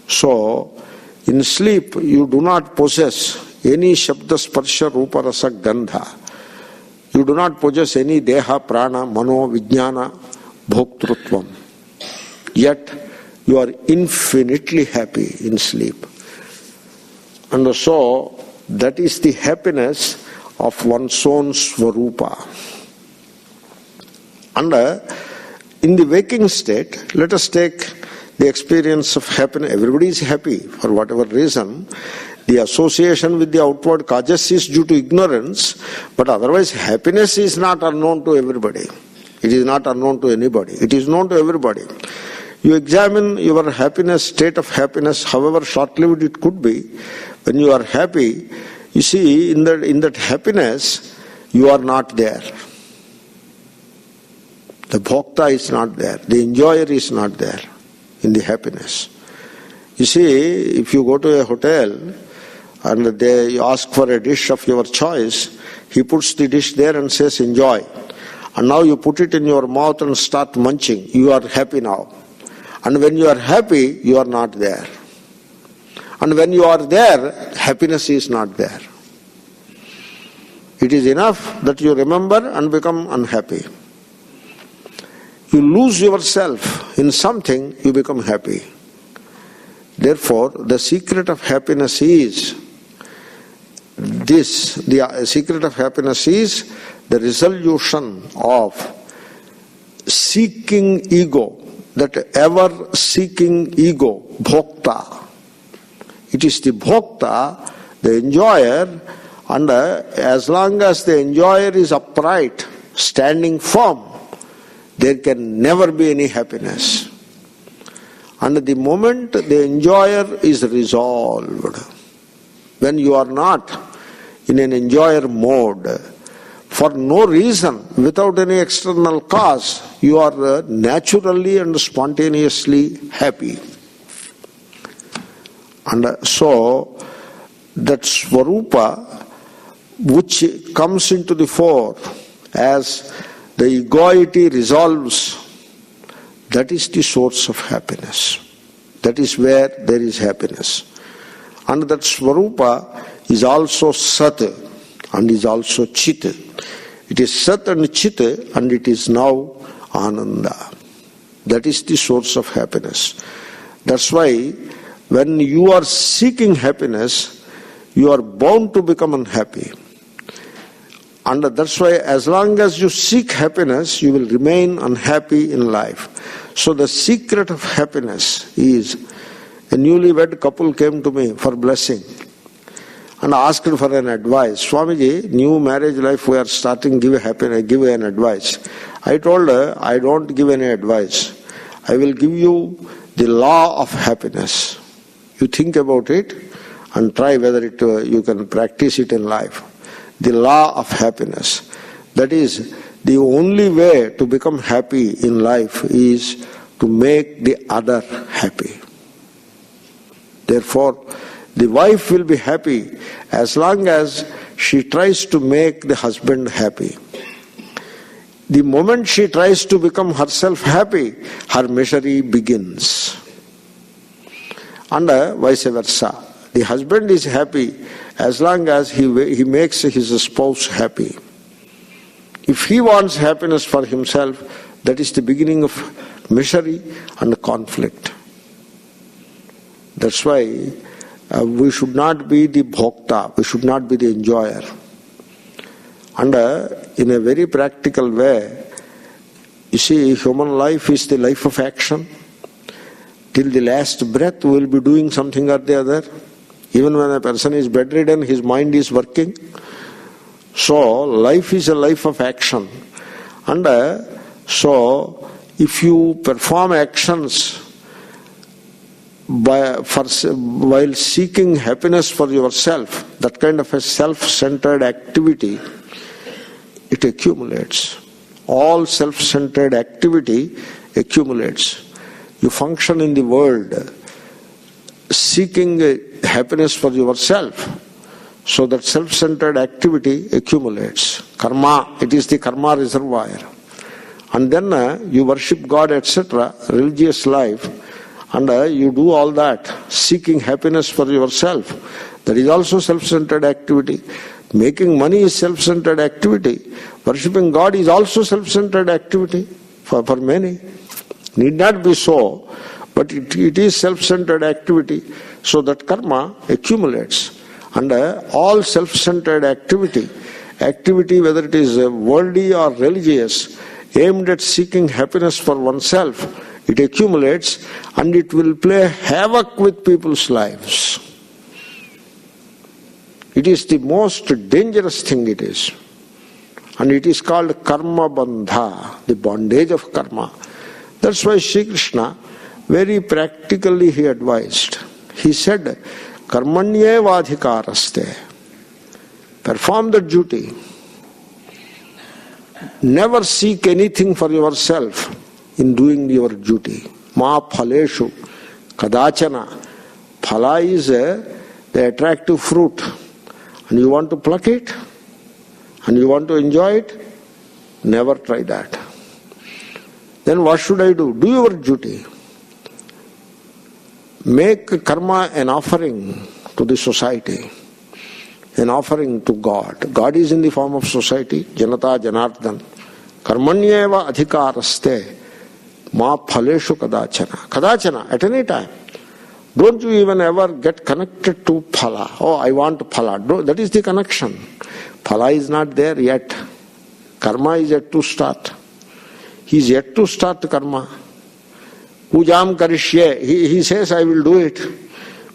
So, in sleep, you do not possess any Shabda Sparsha Rupa Rasa Gandha. You do not possess any Deha, Prana, Mano, Vijnana, Bhoktrutvam. Yet, you are infinitely happy in sleep. And so, that is the happiness of one's own Swarupa. And in the waking state, let us take the experience of happiness. Everybody is happy for whatever reason. The association with the outward causes is due to ignorance, but otherwise happiness is not unknown to everybody. It is not unknown to anybody. It is known to everybody. You examine your happiness, state of happiness, however short-lived it could be. When you are happy, you see, in that happiness, you are not there. The bhokta is not there. The enjoyer is not there in the happiness. You see, if you go to a hotel and they ask for a dish of your choice, he puts the dish there and says, enjoy. And now you put it in your mouth and start munching. You are happy now. And when you are happy, you are not there. And when you are there, happiness is not there. It is enough that you remember and become unhappy. You lose yourself in something, you become happy. Therefore, the secret of happiness is this. The secret of happiness is the resolution of seeking ego, that ever-seeking ego, bhokta. It is the bhokta, the enjoyer, and as long as the enjoyer is upright, standing firm, there can never be any happiness. And the moment the enjoyer is resolved, when you are not in an enjoyer mode, for no reason, without any external cause, you are naturally and spontaneously happy. And so, that Swarupa, which comes into the fore as the egoity resolves, that is the source of happiness. That is where there is happiness. And that Swarupa is also Sat and is also Chit. It is Sat and Chit and it is now Ananda. That is the source of happiness. That's why when you are seeking happiness, you are bound to become unhappy. And that's why as long as you seek happiness, you will remain unhappy in life. So the secret of happiness is, a newlywed couple came to me for blessing and asked for an advice. Swamiji, new marriage life we are starting, give an advice. I told her, I don't give any advice. I will give you the law of happiness. You think about it and try whether you can practice it in life. The law of happiness. That is, the only way to become happy in life is to make the other happy. Therefore, the wife will be happy as long as she tries to make the husband happy. The moment she tries to become herself happy, her misery begins. And vice versa. The husband is happy as long as he makes his spouse happy. If he wants happiness for himself, that is the beginning of misery and conflict. That's why we should not be the bhokta, we should not be the enjoyer. And in a very practical way, you see, human life is the life of action. Till the last breath we will be doing something or the other. Even when a person is bedridden, his mind is working. So, life is a life of action. And so, if you perform actions while seeking happiness for yourself, that kind of a self-centered activity, it accumulates. All self-centered activity accumulates. You function in the world seeking happiness for yourself, so that self-centered activity accumulates. Karma, it is the karma reservoir. And then you worship God, etc., religious life, and you do all that, seeking happiness for yourself. That is also self-centered activity. Making money is self-centered activity. Worshipping God is also self-centered activity for many. Need not be so, but it is self-centered activity, so that karma accumulates. And all self-centered activity whether it is worldly or religious, aimed at seeking happiness for oneself, it accumulates and it will play havoc with people's lives. It is the most dangerous thing it is. And it is called karma bandha, the bondage of karma. That's why Sri Krishna, very practically he advised. He said, karmanyevadhikaraste. Perform the duty. Never seek anything for yourself in doing your duty. Ma phaleshu kadachana. Phala is the attractive fruit. And you want to pluck it? And you want to enjoy it? Never try that. Then what should I do? Do your duty. Make karma an offering to the society. An offering to God. God is in the form of society. Janata Janardhan. Karmanyeva adhikaraste. Ma phaleshu kadachana. Kadachana, at any time. Don't you even ever get connected to phala. Oh, I want phala. That is the connection. Phala is not there yet. Karma is yet to start. He is yet to start karma. Pujam karishye. He says, I will do it.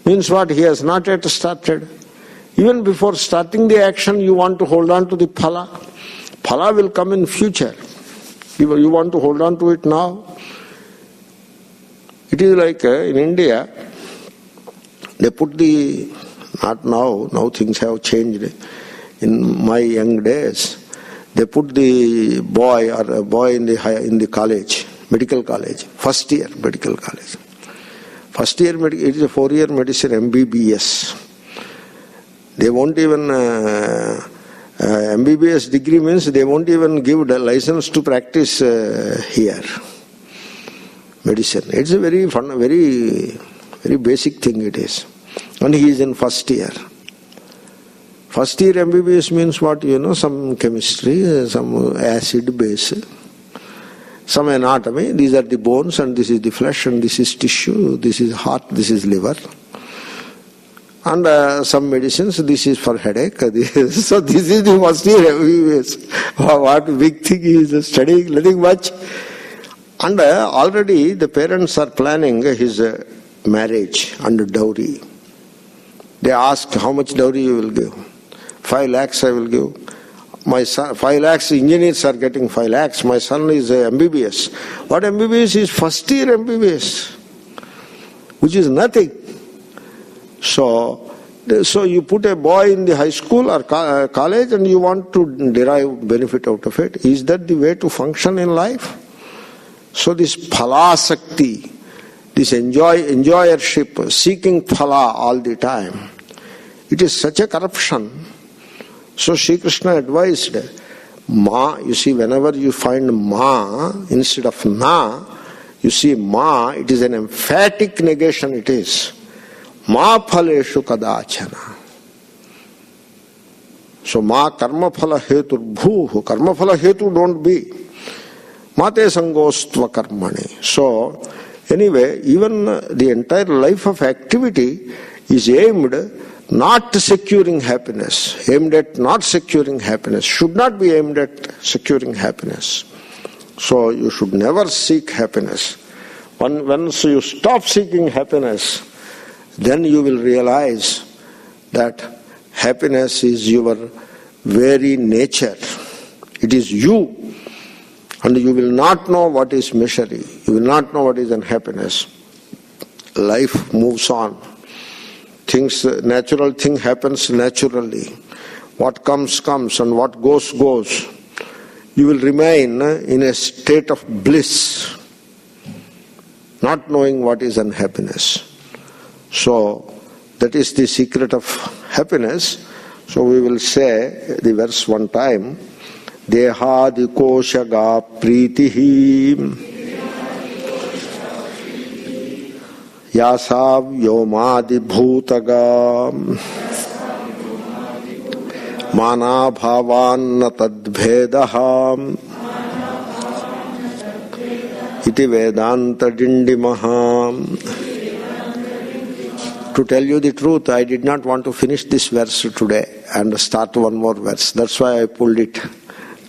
Means what? He has not yet started. Even before starting the action, you want to hold on to the phala. Phala will come in future. You want to hold on to it now. It is like in India, they put the, not now things have changed. In my young days, they put the boy or a boy in the college, medical college, first year medical college. First year, it is a 4-year medicine, MBBS. They won't even, MBBS degree means they won't even give the license to practice here. Medicine. It's a very fun, very basic thing it is. And he is in first year. First year MBBS means what? Some chemistry, some acid base, some anatomy. These are the bones and this is the flesh and this is tissue, this is heart, this is liver. And some medicines, this is for headache. So this is the first year MBBS. What big thing he is studying, nothing much. And already the parents are planning his marriage and dowry. They ask how much dowry you will give. 5 lakhs I will give. My son, 5 lakhs, engineers are getting 5 lakhs. My son is MBBS. What MBBS is? First year MBBS, which is nothing. So you put a boy in the high school or college and you want to derive benefit out of it. Is that the way to function in life? So this phalasakti, this enjoyership, seeking phala all the time, it is such a corruption. So Sri Krishna advised, ma, you see, whenever you find ma instead of na, you see ma, it is an emphatic negation, it is. Ma phaleshu kadachana. So ma karma phala hetur bhuhu. Karma phala hetu don't be. Mate sangostva karmani. So anyway, even the entire life of activity is aimed not securing happiness, aimed at not securing happiness, should not be aimed at securing happiness. So you should never seek happiness. Once you stop seeking happiness, then you will realize that happiness is your very nature. It is you. And you will not know what is misery. You will not know what is unhappiness. Life moves on. Things, natural thing happens naturally. What comes, comes, and what goes, goes. You will remain in a state of bliss, not knowing what is unhappiness. So, that is the secret of happiness. So we will say the verse one time. Dehadi koshaga pritihi yasav yomadi bhutaga mana bhavanna tadbhedaha iti vedanta dindimaha. To tell you the truth, I did not want to finish this verse today and start one more verse. That's why I pulled it.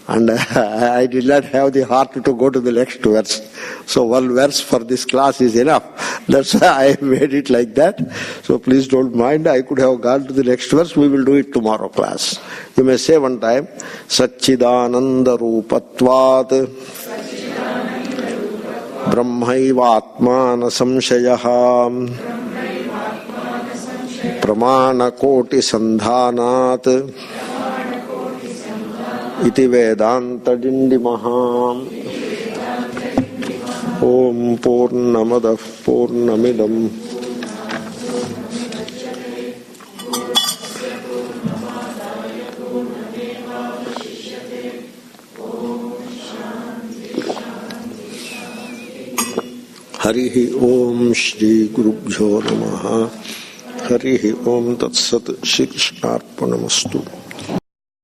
And I did not have the heart to go to the next verse. So one verse for this class is enough. That's why I made it like that. So please don't mind. I could have gone to the next verse. We will do it tomorrow class. You may say one time, Satchidananda Rupatvat Brahmaiva Atmana Samshayaha Pramana Koti Sandhanat Iti Vedanta Dindimaha. Om Purnamadav Purnamidam Harihi Om Shri Gurubhyo Namaha. Harihi Om Tat Sat. Shri Krishnarpanamastu.